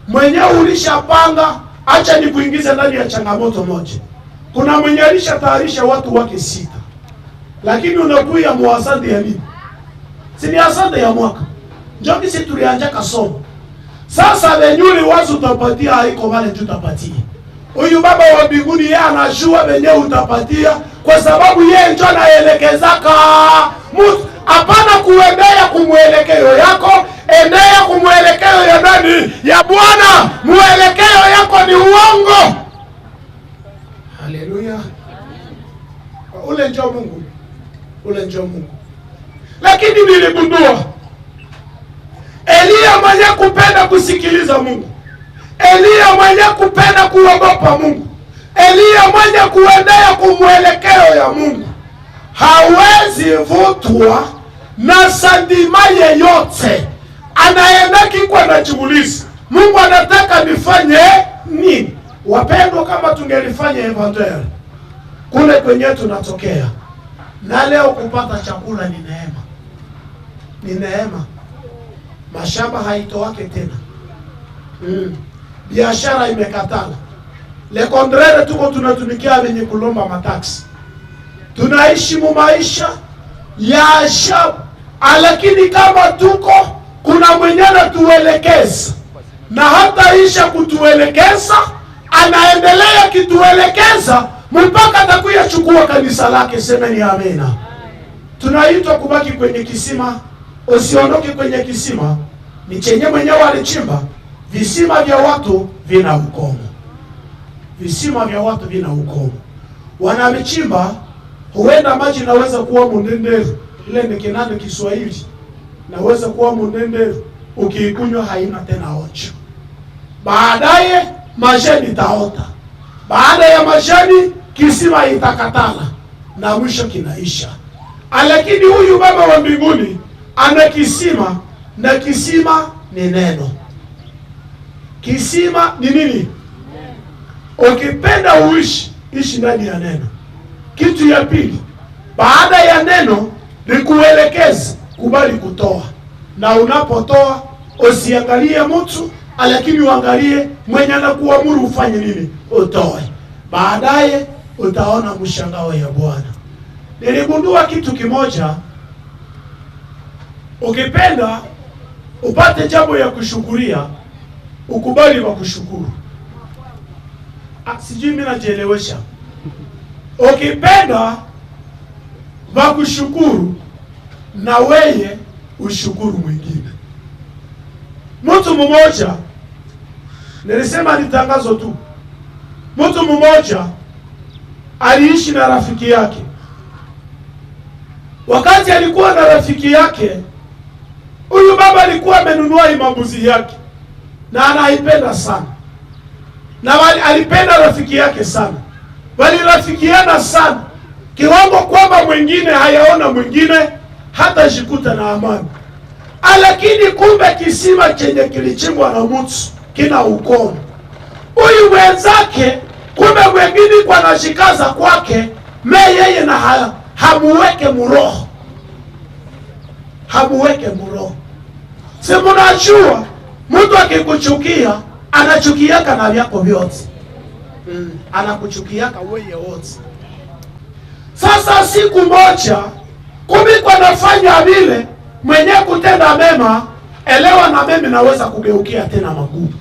Mwenyewe ulishapanga, acha nikuingize ndani ya changamoto moja. Kuna mwenye alishatayarisha watu wake 6. Lakini unakuya muasante ya nini? Si ni asante ya mwaka. Njoo kisi tulianja kasomo. Sasa venyuli wazu utapatia haiko wale tutapatia. Huyu baba wa mbinguni yeye anajua venye utapatia kwa sababu yeye ndio anaelekezaka mtu. Hapana kuendea kumwelekeo yako, endea kumwelekeo ya nani? Ya Bwana. Mwelekeo yako ni uongo. Haleluya. Ule njoo Mungu. Ule njoo Mungu. Lakini niligundua Elia mwenye kupenda kusikiliza Mungu, Elia mwenye kupenda kuogopa Mungu, Elia mwenye kuendea kumwelekeo ya Mungu, hawezi vutwa na sandima yeyote. Anaendaki kwa najiuliza, Mungu anataka nifanye nini? Wapendwa, kama tungelifanya evangeli kule kwenye tunatokea, na leo kupata chakula ni neema. Ni neema. Mashamba haitowake tena. Biashara imekatala. Le contraire, tuko tunatumikia wenye kulomba mataksi. Tunaishi mu maisha ya ajabu. Lakini kama tuko, kuna mwenye anatuelekeza. Na hata isha kutuelekeza, anaendelea kituelekeza mpaka atakuya chukua kanisa lake. Semeni amina. Tunaitwa kubaki kwenye kisima. Usiondoke kwenye kisima. Ni chenye mwenyewe alichimba. Visima vya watu vina ukomo. Visima vya watu vina ukomo. Wanamichimba, huenda maji naweza kuwa mundenderu. Ile ni kinanda Kiswahili. Naweza kuwa mundenderu. Ukiikunywa haina tena ocho. Baadaye majani itaota. Baada ya majani kisima itakatala. Na mwisho kinaisha. Lakini huyu baba wa mbinguni ana kisima, na kisima ni neno. Kisima ni nini? Ukipenda uishi, ishi ndani ya neno. Kitu ya pili, baada ya neno ni kuelekeza, kubali kutoa. Na unapotoa usiangalie mtu, lakini uangalie mwenye anakuamuru ufanye nini, utoe. Baadaye utaona mshangao ya Bwana. Niligundua kitu kimoja. Ukipenda upate jambo ya kushukuria, ukubali wa kushukuru. Sijui mimi najielewesha. Ukipenda wa kushukuru, na weye ushukuru mwingine. Mtu mmoja, nilisema ni tangazo tu. Mtu mmoja aliishi na rafiki yake. Wakati alikuwa na rafiki yake, huyu baba alikuwa amenunua mambuzi yake na anaipenda sana. Na alipenda rafiki yake sana. Walirafikiana sana kiwango kwamba mwingine hayaona mwingine hata jikuta na amani. Lakini kumbe kisima chenye kilichimbwa na mtu kina ukomo. Huyu mwenzake kumbe mwingine kwa nashikaza kwake, yeye na hamuweke muroho. Hamuweke muroho. Si mnajua mtu akikuchukia anachukiaka na vyako vyote. Anakuchukiaka wewe wote. Sasa siku moja kumbe kwa nafanya vile mwenye kutenda mema, elewa na mimi naweza kugeukia tena magumu.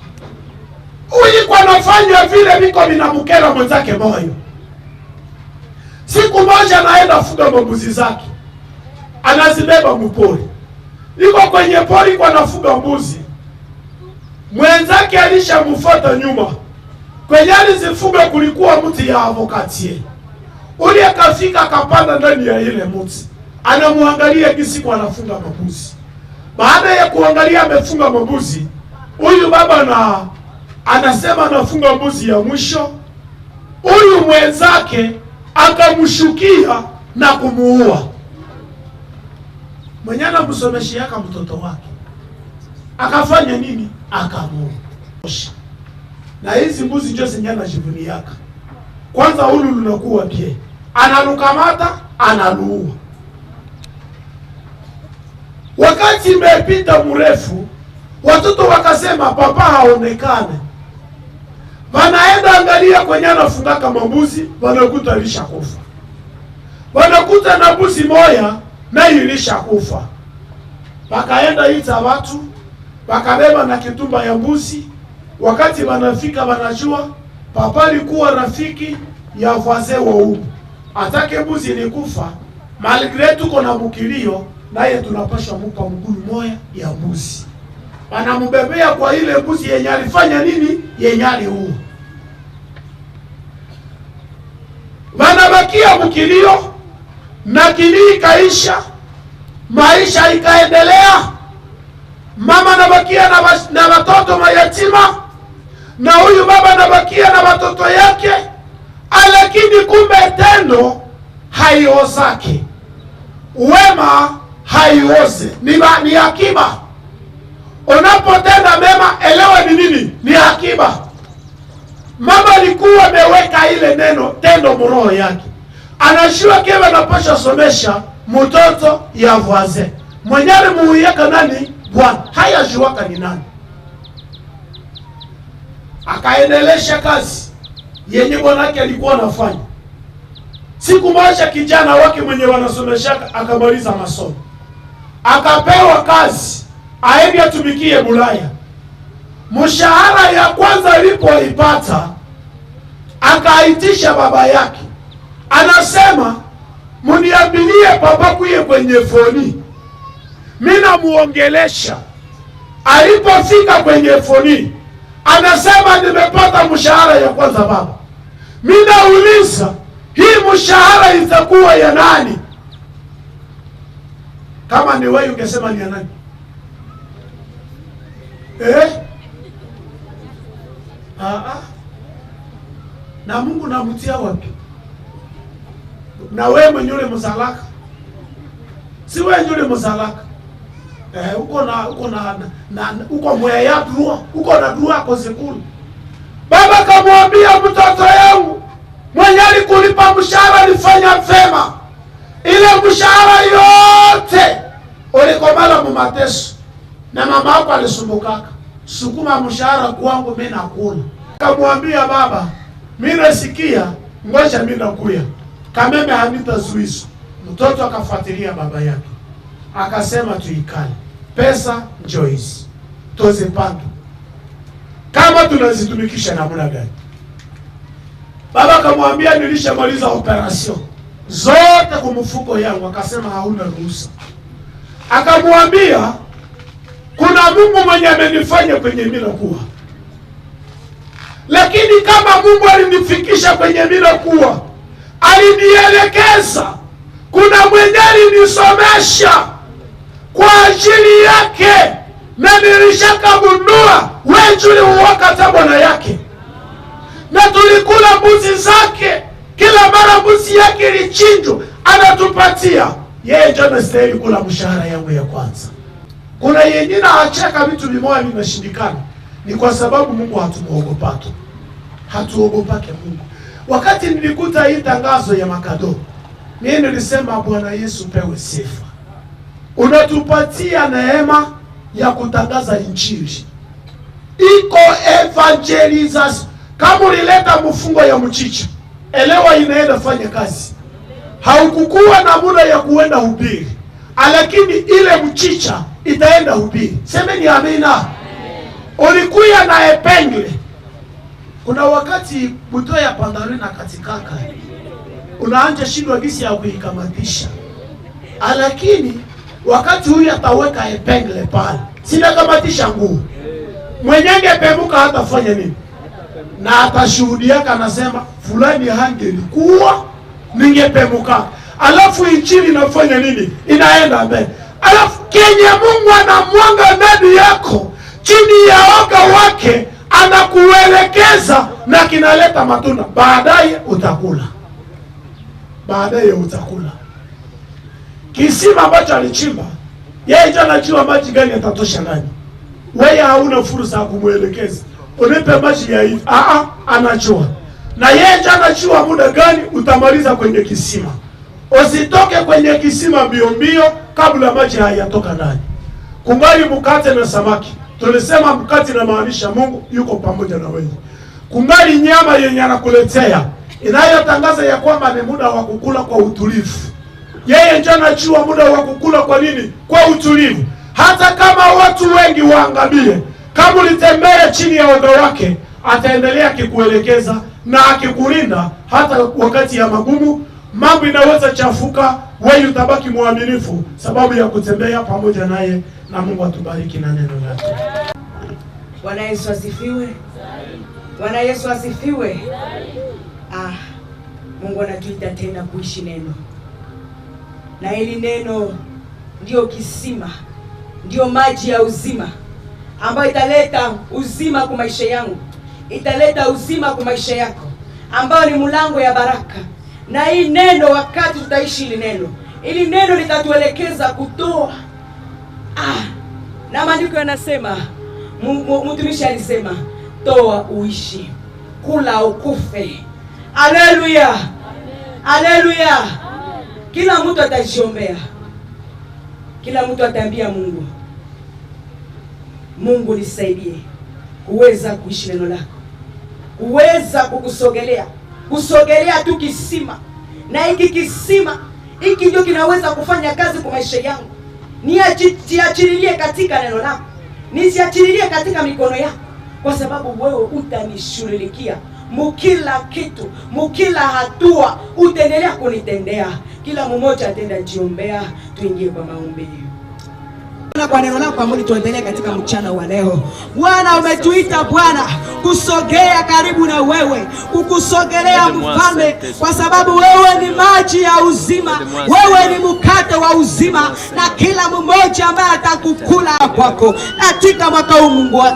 Huyu kwa nafanya vile viko vinamkera mwenzake moyo. Siku moja naenda fuga mambuzi zake. Anazibeba mpori. iko kwenye pori kwa nafuga mbuzi, mwenzake alishamfuata nyuma. Kwenye alizifuga kulikuwa mti ya avokatie. Ule akafika akapanda ndani ya ile mti, anamwangalia jinsi kwa anafunga mabuzi. Baada ya kuangalia amefunga mabuzi, huyu baba anasema anafunga mbuzi ya mwisho. Huyu mwenzake akamshukia na kumuua. Mwenye anamsomeshia yaka mtoto wake akafanya nini? Akamuua. Na hizi mbuzi ndio zenye anajivuniaka. Kwanza hulu lunakuwa pia, analukamata analuua. Wakati imepita mrefu, watoto wakasema papa haonekane. Wanaenda angalia kwenye anafungaka mambuzi, wanakuta alishakufa. Wanakuta na mbuzi moya na ilishakufa. Wakaenda ita watu, wakabeba na kitumba ya mbuzi. Wakati wanafika wanajua papa alikuwa rafiki ya wazee wa huko. Atake mbuzi ilikufa, malgré tuko na mukilio, naye tunapaswa mupa mgulu moya ya mbuzi. Wanambebea kwa ile mbuzi yenye alifanya nini? Yenye aliua. Wanabakia mukilio na kilii kaisha, maisha ikaendelea. Mama nabakia na watoto mayatima, na huyu baba nabakia na watoto yake. Lakini kumbe tendo haiozake, wema haioze, ni akiba. Unapotenda mema, elewa ni nini? Ni akiba. Mama alikuwa ameweka ile neno tendo mroho yake, anashua kema napasha somesha mtoto ya voisin mwenyale muuyeka nani? Bwana. Haya juwaka ni nani? Akaendelesha kazi yenye bwana yake alikuwa anafanya. Siku moja kijana wake mwenye wanasomeshaka akamaliza masomo, akapewa kazi aende atumikie Bulaya. Mshahara ya kwanza alipoipata, akaitisha baba yake, anasema muniambilie papa kuye kwenye foni, mimi namuongelesha. Alipofika kwenye foni, anasema nimepata mshahara ya kwanza baba. Mimi nauliza, hii mshahara itakuwa ya nani? Kama ni wewe ungesema ni ya nani? Na Mungu namtia wapi? Na wewe mwenye ule msalaka, si wewe yule msalaka. Uko moya ya drua, uko na drua kwa sekulu. Baba kamwambia mtoto yangu mwenye alikulipa mshahara alifanya vema. Ile mshahara yote ulikomala mu mateso, na mama yako alisumukaka. Sukuma mshahara kwangu mimi nakula. Kamwambia baba, mimi nasikia, ngoja mimi nakuya. Kameme hamitazuizo. Mtoto akafuatilia baba yake, akasema tuikale, pesa njoo hizi tuzipande, kama tunazitumikisha namna gani? Baba kamwambia nilishamaliza operation zote kwa mfuko yangu. Akasema hauna ruhusa. Akamwambia kuna Mungu mwenye amenifanya kwenye mimi nakuwa, lakini kama Mungu alinifikisha kwenye mimi nakuwa, alinielekeza, kuna mwenye alinisomesha kwa ajili yake, na nilishakagundua wewe uwaka tabona yake, na tulikula mbuzi zake. Kila mara mbuzi yake ilichinjwa anatupatia yeye, ndio anastahili kula mshahara yangu ya kwanza. Kuna yengine achaka vitu vimoja vinashindikana, ni kwa sababu Mungu hatumuogopake. Hatuogopake Mungu. Wakati nilikuta hii tangazo ya makado, mimi nilisema Bwana Yesu pewe sifa. Unatupatia neema ya kutangaza injili. Iko evangelization. Kama ulileta mfungo ya mchicha, elewa inaenda fanya kazi. Haukukuwa na muda ya kuenda hubiri, lakini ile mchicha itaenda hubiri. Semeni amina. Ulikuya na epengle. Kuna wakati buto ya pandaloni na katikaka, unaanja shindwa gisi ya kuikamatisha. Lakini wakati huyu ataweka epengle pale, sinakamatisha nguo, mwenyenge pemuka hatafanya nini? Na atashuhudia anasema fulani hangelikuwa ningepemuka. Alafu injili inafanya nini? Inaenda mbele. Alafu kenye Mungu anamwanga ndani yako, chini ya oga wake anakuelekeza na kinaleta matunda. Baadaye utakula. Baadaye utakula. Kisima ambacho alichimba, yeye ndiye anajua maji gani yatatosha ndani. Wewe hauna fursa ya kumuelekeza. Unipe maji ya hivi. Anajua. Na yeye ndiye anajua muda gani utamaliza kwenye kisima. Usitoke kwenye kisima mbio mbio kabla maji hayatoka ndani. Kumbali mkate na samaki. Tulisema mkate inamaanisha Mungu yuko pamoja na wewe. Kumbali nyama yenye anakuletea inayotangaza ya kwamba ni muda wa kukula kwa utulivu. Yeye ndiye anajua muda wa kukula kwa nini? Kwa utulivu. Hata kama watu wengi waangamie, kama ulitembea chini ya oga wake, ataendelea akikuelekeza na akikulinda hata wakati ya magumu. Mambo inaweza chafuka, wewe utabaki mwaminifu sababu ya kutembea pamoja naye, na Mungu atubariki na neno lake. Bwana Yesu asifiwe. Bwana Yesu asifiwe. Mungu anatuita tena kuishi neno. Na hili neno ndio kisima, ndio maji ya uzima ambayo italeta uzima kwa maisha yangu, italeta uzima kwa maisha yako, ambayo ni mlango ya baraka. Na hii neno, wakati tutaishi ili neno litatuelekeza kutoa. Na maandiko yanasema, mtumishi alisema, toa uishi, kula ukufe. Haleluya. Haleluya. Kila mtu atajiombea. Kila mtu ataambia Mungu, Mungu nisaidie kuweza kuishi neno lako, kuweza kusogelea tu kisima. Na hiki kisima, hiki ndio kinaweza kufanya kazi kwa maisha yangu. Niachililie katika neno lako, nisiachililie katika mikono yako, kwa sababu wewe utanishughulikia mukila kitu, mukila hatua utaendelea kunitendea. Kila mmoja atenda jiombea. Tuingie kwa maombi. Kwa neno lako ambalo tuendelee katika mchana wa leo. Bwana, umetuita Bwana kusogea karibu na wewe, kukusogelea Mfalme, kwa sababu wewe ni maji ya uzima, wewe ni mkate wa uzima, na kila mmoja ambaye atakukula kwako katika mwaka huu.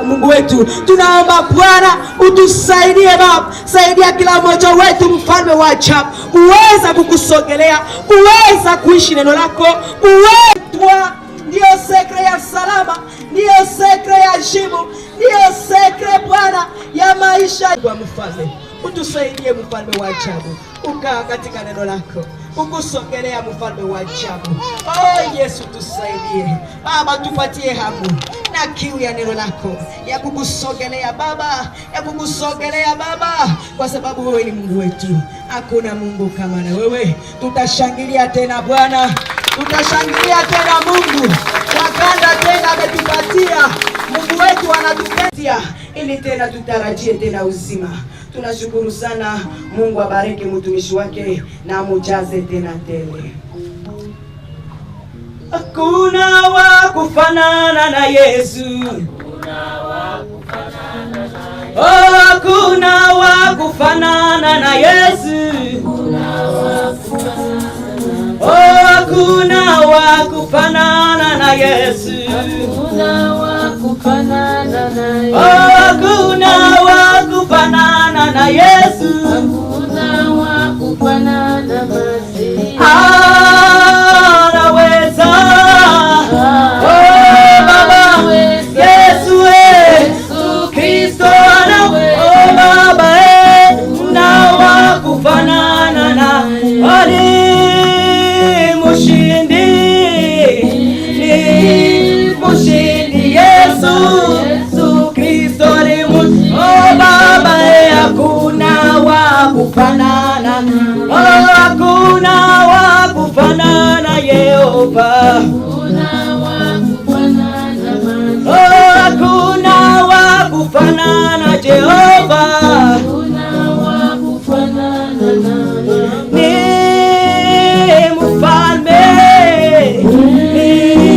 Mungu wetu, tunaomba Bwana utusaidie Baba, saidia kila mmoja wetu Mfalme wa ajabu, uweza kukusogelea, uweza kuishi neno lako, uweza ndio sekre ya salama, ndio sekre ya jibu, ndio sekre Bwana ya maisha. Kwa Mfalme, utusaidie Mfalme wa ajabu, ukaa katika neno lako, ukusogelea Mfalme wa ajabu. Yesu tusaidie Baba, tupatie hamu na kiu ya neno lako, ya kukusogelea Baba, ya kukusogelea Baba, kwa sababu wewe ni Mungu wetu, hakuna Mungu kama na wewe. Tutashangilia tena Bwana, tutashangilia tena Mungu, wakanda tena ametupatia, Mungu wetu anatupatia, ili tena tutarajie tena uzima. Tunashukuru sana Mungu, abariki mtumishi wake na mujaze tena tele. Hakuna wa kufanana na Yesu, hakuna wa kufanana na Yesu, hakuna wa kufanana na Yesu, hakuna wa kufanana na Yesu, hakuna wa kufanana na Yesu, hakuna wa kufanana na Yesu. Anaweza, Baba Yesu, Yesu Kristo anaweza, Baba na wa kufanana na Mushindi Yesu Kristo ni Mushindi. Baba, hakuna wa kufanana, hakuna wa kufanana Yehova, hakuna wa kufanana Jehova, ni Mfalme, ni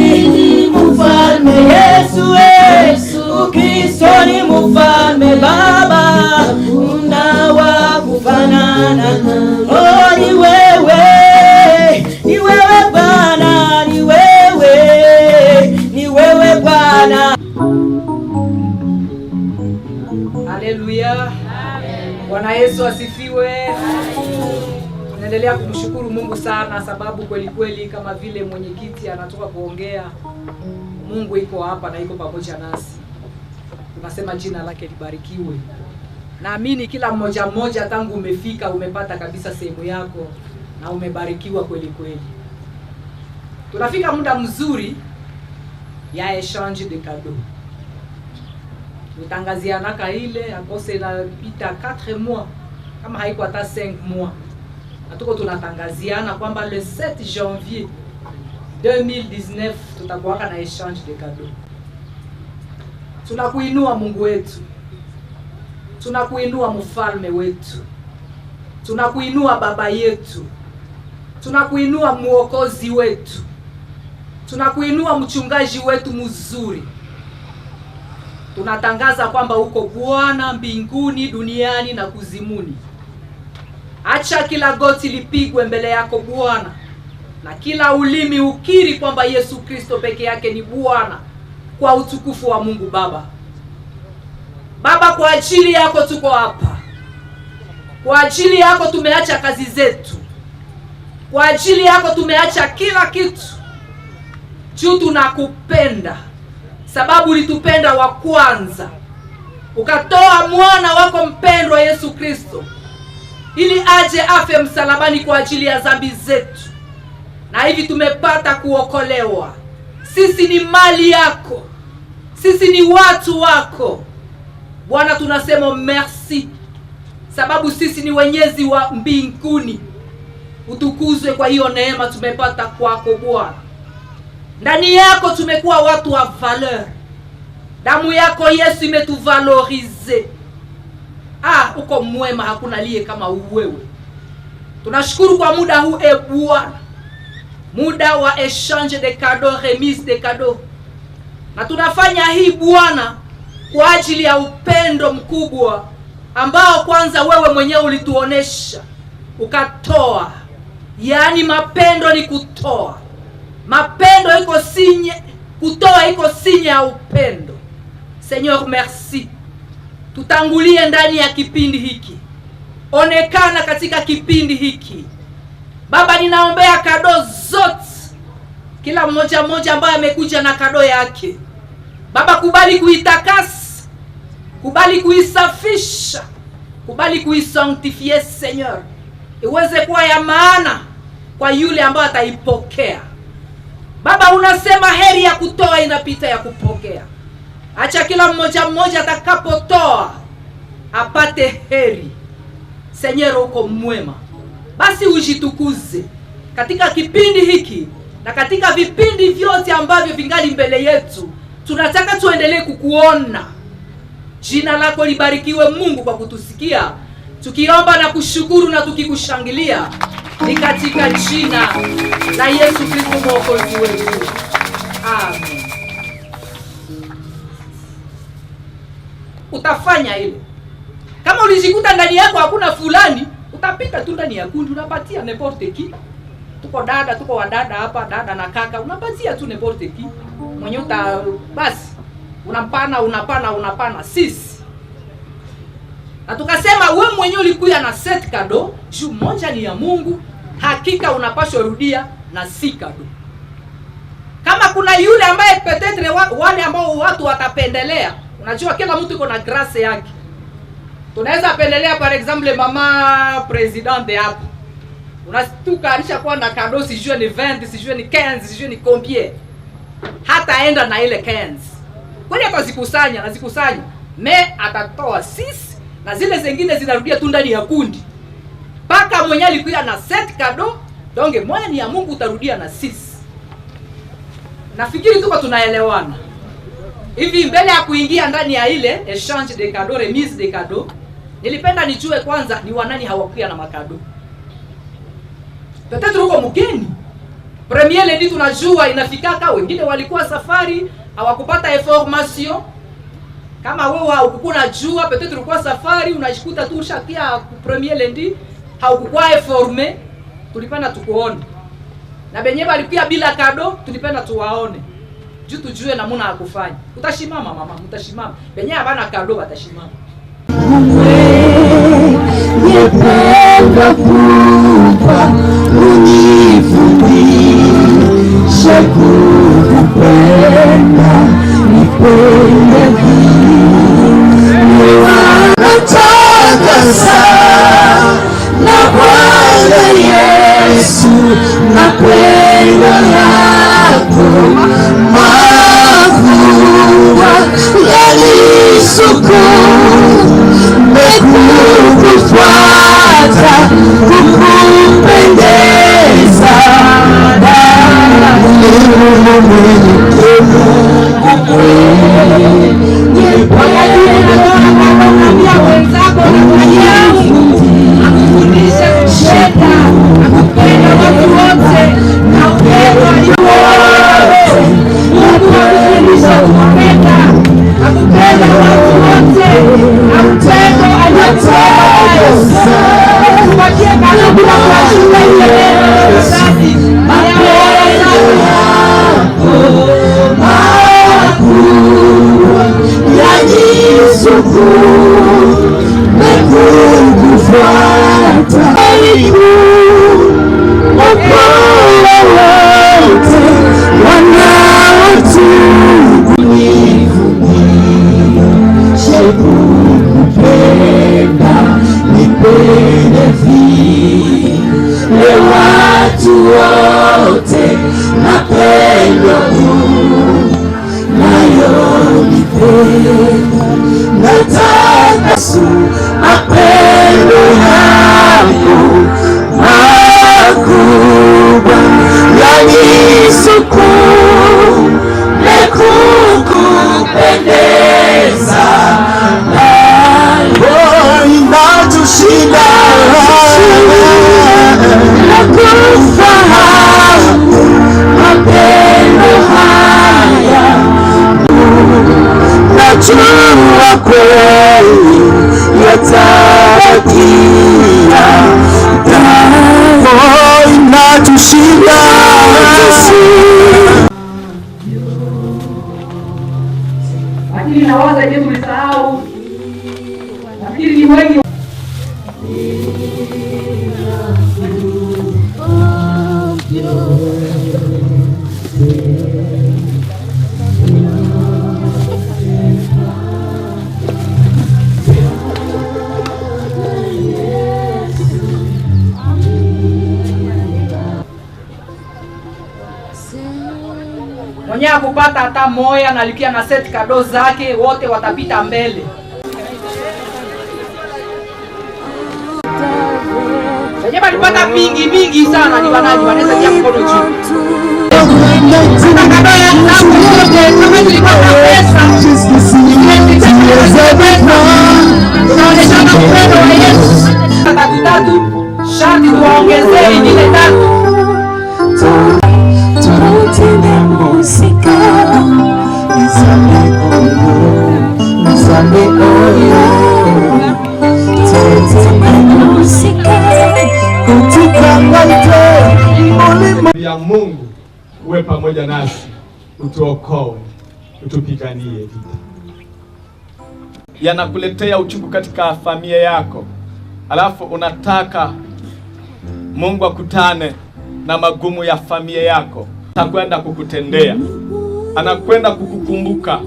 Bwana, oh ni wewe Bwana, ni wewe Bwana. Haleluya. Bwana Yesu asifiwe. Tunaendelea kumshukuru Mungu sana, sababu kweli kweli kama vile mwenyekiti anatoka kuongea, Mungu iko hapa na iko pamoja nasi. Tunasema jina lake libarikiwe. Naamini kila mmoja tangu umefika umepata kabisa sehemu yako na umebarikiwa kweli kweli. Tunafika muda mzuri ya exchange de cadeaux. Tutangazianaka ile akose inapita 4 mois kama haiko hata 5 mois. Na tuko tunatangaziana kwamba le 7 janvier 2019 tutakuwa na exchange de cadeaux. Tunakuinua Mungu wetu. Tunakuinua mfalme wetu. Tunakuinua baba yetu. Tunakuinua muokozi wetu. Tunakuinua mchungaji wetu mzuri. Tunatangaza kwamba uko Bwana mbinguni, duniani na kuzimuni. Acha kila goti lipigwe mbele yako Bwana, na kila ulimi ukiri kwamba Yesu Kristo peke yake ni Bwana, kwa utukufu wa Mungu Baba. Baba, kwa ajili yako tuko hapa. Kwa ajili yako tumeacha kazi zetu. Kwa ajili yako tumeacha kila kitu. Juu tunakupenda, sababu ulitupenda wa kwanza. Ukatoa mwana wako mpendwa Yesu Kristo ili aje afe msalabani kwa ajili ya dhambi zetu. Na hivi tumepata kuokolewa. Sisi ni mali yako. Sisi ni watu wako. Bwana, tunasema merci, sababu sisi ni wenyezi wa mbinguni. Utukuzwe kwa hiyo neema tumepata kwako Bwana. Ndani yako tumekuwa watu wa valeur. Damu yako Yesu imetuvalorize. Uko mwema, hakuna aliye kama wewe. Tunashukuru kwa muda huu Bwana. Muda wa exchange de cadeaux, remise de cadeaux. Na tunafanya hii Bwana kwa ajili ya upendo mkubwa ambao kwanza wewe mwenyewe ulituonesha ukatoa. Yaani mapendo ni kutoa. Mapendo iko sinye, kutoa iko sinye ya upendo. Seigneur, merci. Tutangulie ndani ya kipindi hiki. Onekana katika kipindi hiki. Baba, ninaombea kado zote. Kila mmoja ambaye amekuja na kado yake. Baba, kubali kuitakasa. Kubali kuisafisha. Kubali kuisanctifier Seigneur. Iweze kuwa ya maana kwa yule ambaye ataipokea. Baba, unasema heri ya kutoa inapita ya kupokea. Acha kila mmoja atakapotoa apate heri. Seigneur, uko mwema. Basi ujitukuze katika kipindi hiki na katika vipindi vyote ambavyo vingali mbele yetu. Tunataka tuendelee kukuona. Jina lako libarikiwe Mungu kwa kutusikia. Tukiomba na kushukuru na tukikushangilia ni katika jina la Yesu Kristo mwokozi wetu. Amen. Utafanya ile. Kama ulijikuta ndani yako hakuna fulani, utapita tu ndani ya kundi unapatia n'importe qui. Tuko wadada hapa, dada na kaka, unapatia tu n'importe qui. Mwenye basi unapana sisi. Na tukasema wewe mwenyewe ulikuja na set kado, juu moja ni ya Mungu, hakika unapaswa rudia na si kado. Kama kuna yule ambaye petetre wale ambao watu watapendelea, unajua kila mtu yuko na grace yake. Tunaweza pendelea par exemple mama presidente hapo. Unastuka alishakuwa na kado, sijue ni 20, sijue ni 15, sijue ni combien. Hata aenda na ile 15. Kwani atazikusanya, me atatoa 6 na zile zingine zinarudia tu ndani ya kundi. Paka mwenye alikuwa na set kado, donge moja ni ya Mungu utarudia na 6. Nafikiri tuko tunaelewana. Hivi mbele ya kuingia ndani ya ile exchange de cadeaux, remise de cadeaux, nilipenda nijue kwanza ni wanani hawakuwa na makado. Peut-être uko mgeni. Premier lundi tunajua inafikaka, wengine walikuwa safari, hawakupata information. Kama wewe hukuna jua, peut-être ulikuwa safari, unajikuta tu ushakia premier lundi, haukukua forme, tulipenda tukuone. Na benye balikuwa bila kado, tulipenda tuwaone. Juu tujue namuna ya kufanya. Utashimama mama, utashimama. Benye habana kado batashimama. Nipenda kupa unifundishe kukupenda, nipende vile nataka sana Bwana Yesu, napenda yako makubwa yanisukuma kukufuata, kukupendeza lakini nawaza je, tulisahau. Nafikiri ni wengi mwenye kupata hata moya na likia na set kado zake, wote watapita mbele. Wenye walipata mingi sana ni wanaji wanaweza kia mkono juu. Hata kado ya zangu zote kama tulipata pesa, tunaoneshana upendo wa Yesu. Tatu shati tuwaongezee ingine 3. ya Mungu uwe pamoja nasi, utuokoe, utupiganie vita. Yanakuletea uchungu katika familia yako, alafu unataka Mungu akutane na magumu ya familia yako, atakwenda kukutendea, anakwenda kukukumbuka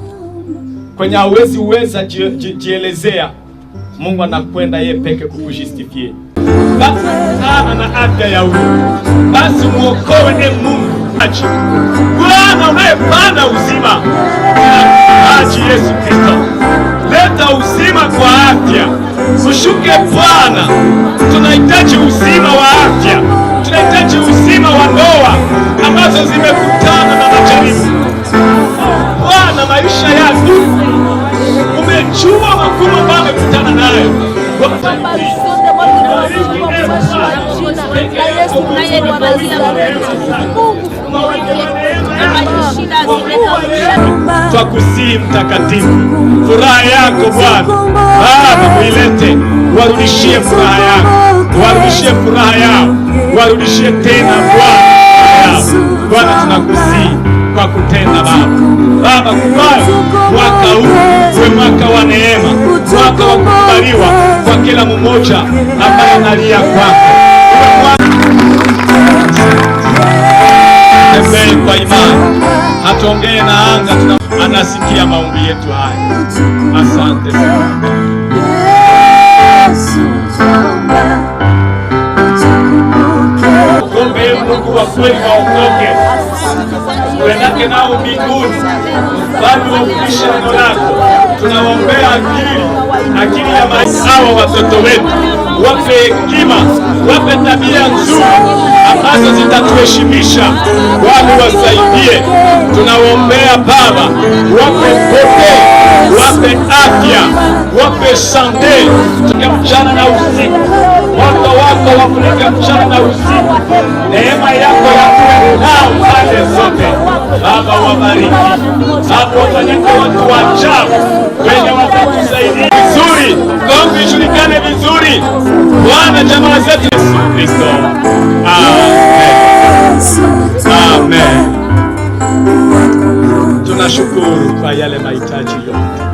kwenye hawezi uweza jielezea. Mungu anakwenda yeye peke kukujustifie. Basi sana na afya ya huyu, basi muokoe Mungu. Bwana unayepanda uzima, achi Yesu Kristo, leta uzima kwa afya, ushuke Bwana. Tunahitaji uzima wa afya, tunahitaji uzima wa ndoa ambazo zimekutana na majaribu. Bwana, maisha yako umejua magumu ambayo amekutana nayo. Twakusihi Mtakatifu, furaha yako Bwana Baba uilete, warudishie furaha yako. warudishie furaha yao, warudishie tena Bwana yao. Bwana, tunakusihi kwa kutenda Baba, kubali mwaka huu uwe mwaka wa neema, mwaka wa kukubaliwa kwa kila mmoja ambaye analia kwako. Tembee kwa imani, hatuongee na anga, anasikia maombi yetu haya. Asante Bwana. Okoke Mungu wa kweli, waokoke uendake nao mbinguni, bali wafundishe neno lako. Tunawaombea akili ya maisha hawa watoto wetu, wape hekima, wape tabia nzuri ambazo zitatuheshimisha, wale wasaidie. Tunawaombea Baba, wape pote, wape afya, wape sante mchana na usiku. Moto wako wafunike mchana na usiku, neema yako yakuwe nao pande zote. Baba, wabariki hapo, wafanyike watu wachafu wenye watakusaidia vizuri, Kongo ijulikane vizuri. Bwana, jamaa zetu Yesu Kristo. Amen. Amen. Tunashukuru kwa yale mahitaji yote.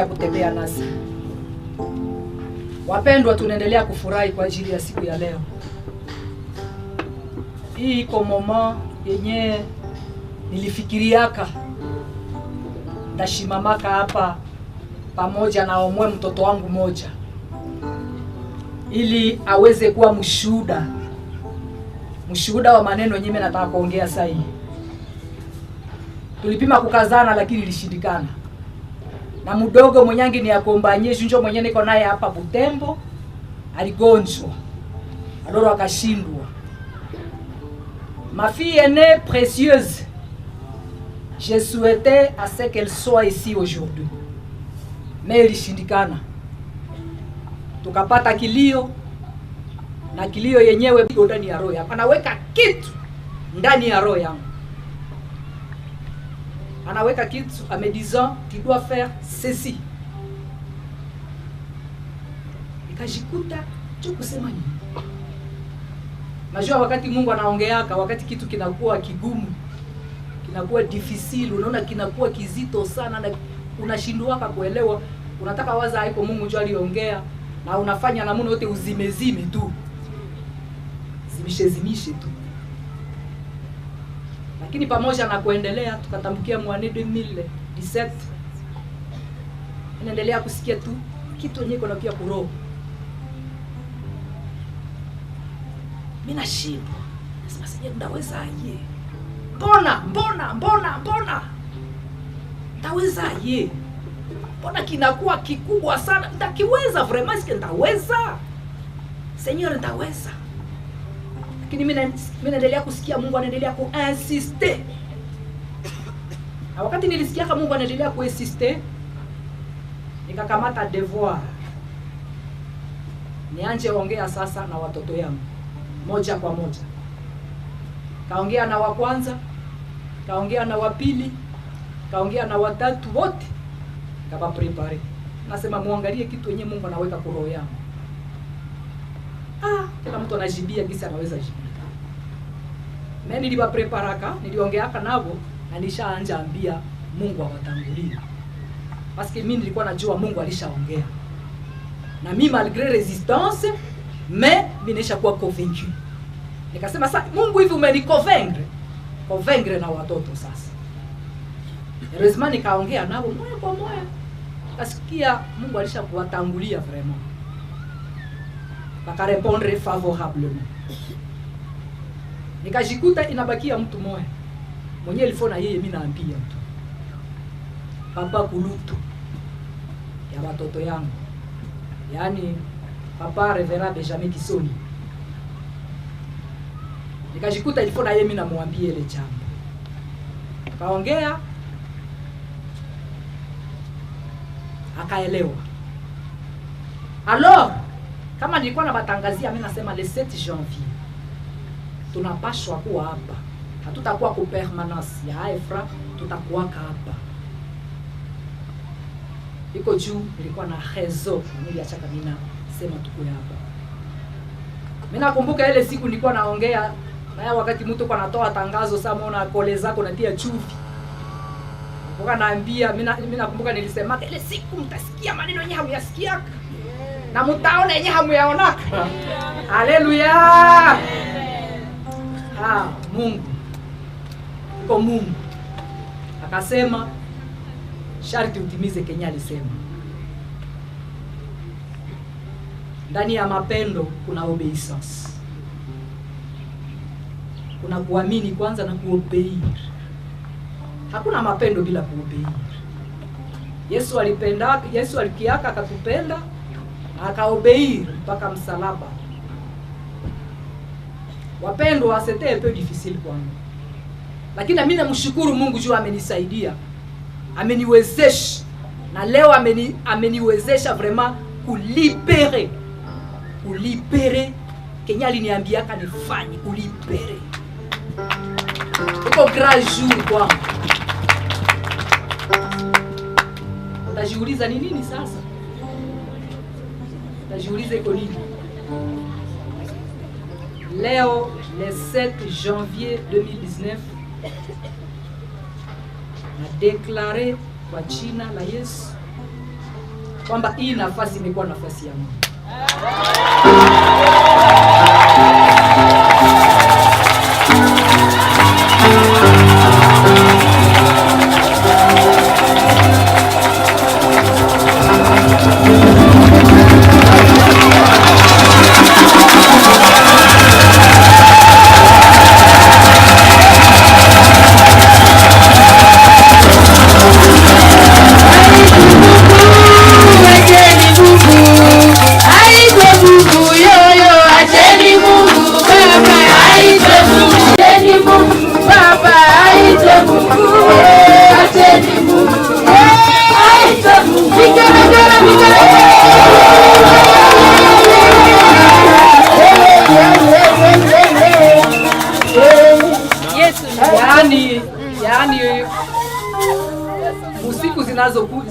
Kutembea nasi. Wapendwa, tunaendelea kufurahi kwa ajili ya siku ya leo. Hii iko moma yenye nilifikiriaka ndashimamaka hapa pamoja na omwe mtoto wangu moja, ili aweze kuwa mshuhuda wa maneno yenyewe nataka kuongea sasa hivi. Tulipima kukazana lakini ilishindikana. Na mdogo mwenyangi ni akombanye junjo mwenye niko naye hapa Butembo aligonjwa. Adoro akashindwa. Ma fille aînée précieuse. Je souhaitais à ce qu'elle soit ici aujourd'hui. Mais ilishindikana. Tukapata kilio, na kilio yenyewe iko ndani ya roho yangu. Anaweka kitu ndani ya roho yangu. Anaweka kitu en me disant tu dois faire ceci. Nikajikuta tu kusema nini? Najua wakati Mungu anaongeaka, wakati kitu kinakuwa kigumu, kinakuwa difficile, unaona kinakuwa kizito sana na unashindwaka kuelewa, unataka waza haiko Mungu njoo aliongea na unafanya namna yote uzimezime tu. Zimishe tu. Lakini pamoja na kuendelea tukatambukia mwani 2017. Inaendelea kusikia tu kitu nyiko na pia kuroho. Mimi nashindwa. Nasema sije ndawezaje? Mbona? Ndawezaje? Mbona kinakuwa kikubwa sana? Nitakiweza vraiment, sike ndaweza? Seigneur, ndaweza. Lakini mimi naendelea kusikia Mungu anaendelea kuinsister. Na wakati nilisikia kama Mungu anaendelea kuinsister, nikakamata devoir. Nianje ongea sasa na watoto yangu moja kwa moja. Kaongea na wa kwanza, kaongea na wa pili, kaongea na watatu wote. kaba prepare. Nasema muangalie kitu yenye Mungu anaweka kwa roho yangu. Kila mtu anajibia kisa anaweza jibia. Mimi niliba preparaka, niliongeaka nabo na nishaanza ambia Mungu awatangulie. Parce mimi nilikuwa najua Mungu alishaongea. Na mimi malgré resistance, mais mimi nishakuwa convaincu. Nikasema sasa Mungu hivi umeniconvaincre na watoto sasa. Heureusement nikaongea nao moyo kwa moyo. Kasikia Mungu alishakuwatangulia vraiment. Baka répondre favorablement. Nikajikuta inabakia mtu mmoja. Mwenye ilifona yeye mimi naambia mtu. Papa Kulutu ya watoto yangu. Yaani Papa Reverend Benjamin Kisoni. Nikajikuta ilifona yeye mimi namwambia ile jambo. Kaongea akaelewa. Alors kama nilikuwa na batangazia mimi nasema le 7 janvier tunapashwa kuwa hapa. Hatutakuwa kwa permanence ya AEFRA, tutakuwa hapa. Iko juu nilikuwa na rezo niliachaka mimi sema tuko hapa. Mimi nakumbuka ile siku nilikuwa naongea na wakati mtu kwa anatoa tangazo sasa muona kole zako natia chumvi. Nakumbuka naambia mimi nakumbuka nilisema ile siku mtasikia maneno yenyewe hamyasikia. Na mtaona yenyewe hamuyaonaka. Haleluya. Mungu. Iko Mungu. Akasema sharti utimize Kenya alisema. Ndani ya mapendo kuna obeisance. Kuna kuamini kwanza na kuobeir. Hakuna mapendo bila kuobeir. Yesu alikiaka akatupenda akaobeir mpaka msalaba. Wapendwa, c'était un peu difficile kwangu. Lakini mimi namshukuru Mungu juu amenisaidia. Ameniwezesha. Na leo ameniwezesha vraiment kulibere. Kulibere Kenya aliniambiaka nifanye kulibere. Iko grand jour kwangu. Utajiuliza ni nini sasa? Utajiuliza iko nini? Leo, le 7 janvier 2019, na déclaré kwa jina la Yesu kwamba hii nafasi imekuwa nafasi ya Mungu.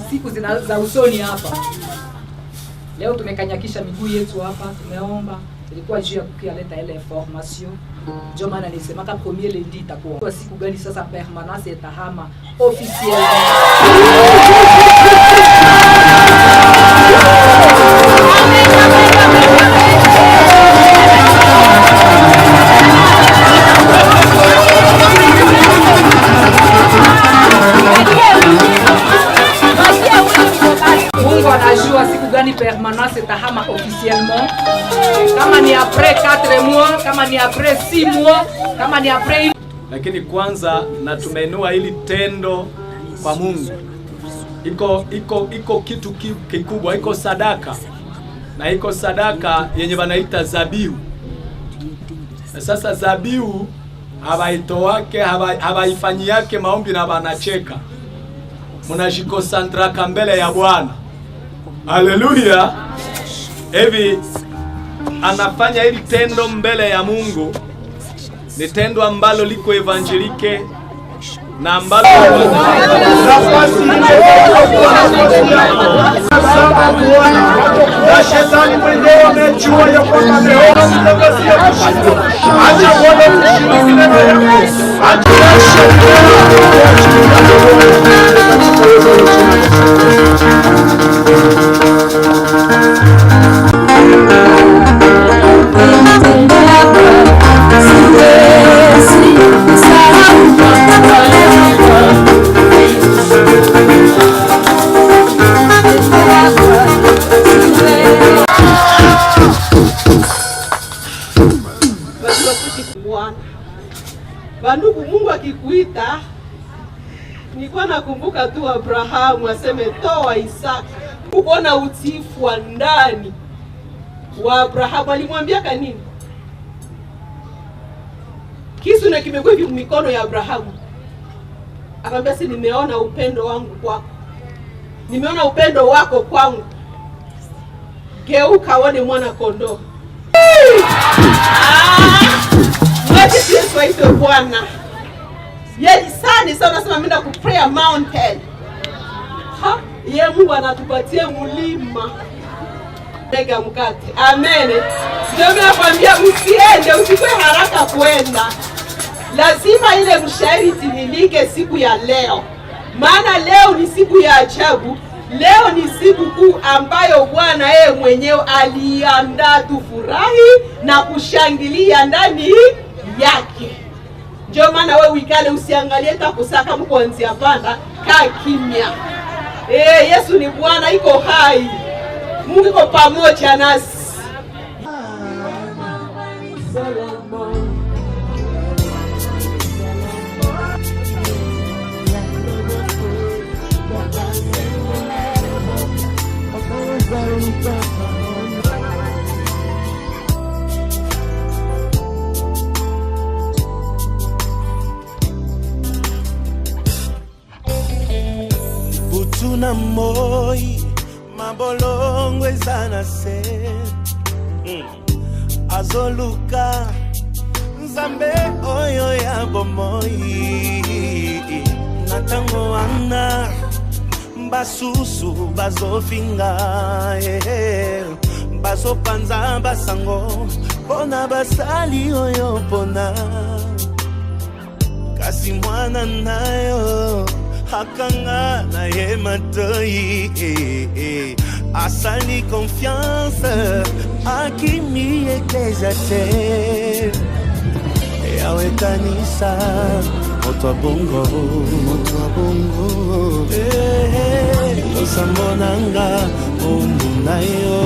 Siku za usoni hapa. Leo tumekanyakisha miguu yetu hapa, tumeomba. Ilikuwa juu ya kuleta ile information. Ndio maana nilisema kama premier lundi itakuwa. Kwa siku gani sasa permanence itahama officiel. Permanence itahama officiellement. Kama ni après 4 mois, kama ni après 6 mois, kama ni après. Lakini kwanza na tumeinua hili tendo kwa Mungu. Iko kitu kikubwa, iko sadaka. Na iko sadaka yenye wanaita zabihu. Na sasa zabihu habaitoake, habaifanyiake maombi na banacheka. Mnajikosantraka mbele ya Bwana. Haleluya. Hivi anafanya hili tendo mbele ya Mungu. Ni tendo ambalo liko evangelike na ambalo Sana Bwana, na shetani mwenyewe amejua ya kwamba ameona mtangazia kushinda. Acha Bwana kushiriki neno yako. Acha shetani Bandugu, Mungu akikuita, nilikuwa nakumbuka tu Abrahamu aseme toa Isaka. Kuona utiifu wa ndani wa Abrahamu, alimwambia kanini? Kisu na kimekuwa hivi mikono ya Abrahamu. Akamwambia, si nimeona upendo wangu kwako. Nimeona upendo wako kwangu. Geuka uone mwana kondoo. Yesu Yesu aitwe Bwana. Yeye sana nasema mimi na kuprayer mountain. Yeye Mungu anatupatia mulima. Mega mkate. Amen. Ndio mimi nakwambia usiende, usikwe haraka kwenda. Lazima ile mshairi timilike siku ya leo. Maana leo ni siku ya ajabu. Leo ni siku kuu ambayo Bwana yeye mwenyewe aliandaa tufurahi na kushangilia ndani yake. Ndio maana wewe uikale usiangalie takusaka mkuanzia panda, kaa kimya. Yesu ni Bwana, iko hai. Mungu iko pamoja nasi. Butuna moi mabolongo ezana se azoluka nzambe oyo ya bomoi natango wana basusu bazofinga bazopanza basango pona basali oyo pona kasi mwana nayo hakanga na ye matoi asali confiance akimi eklesia te yawe kanisa moto wa bongo losambonanga omu na yo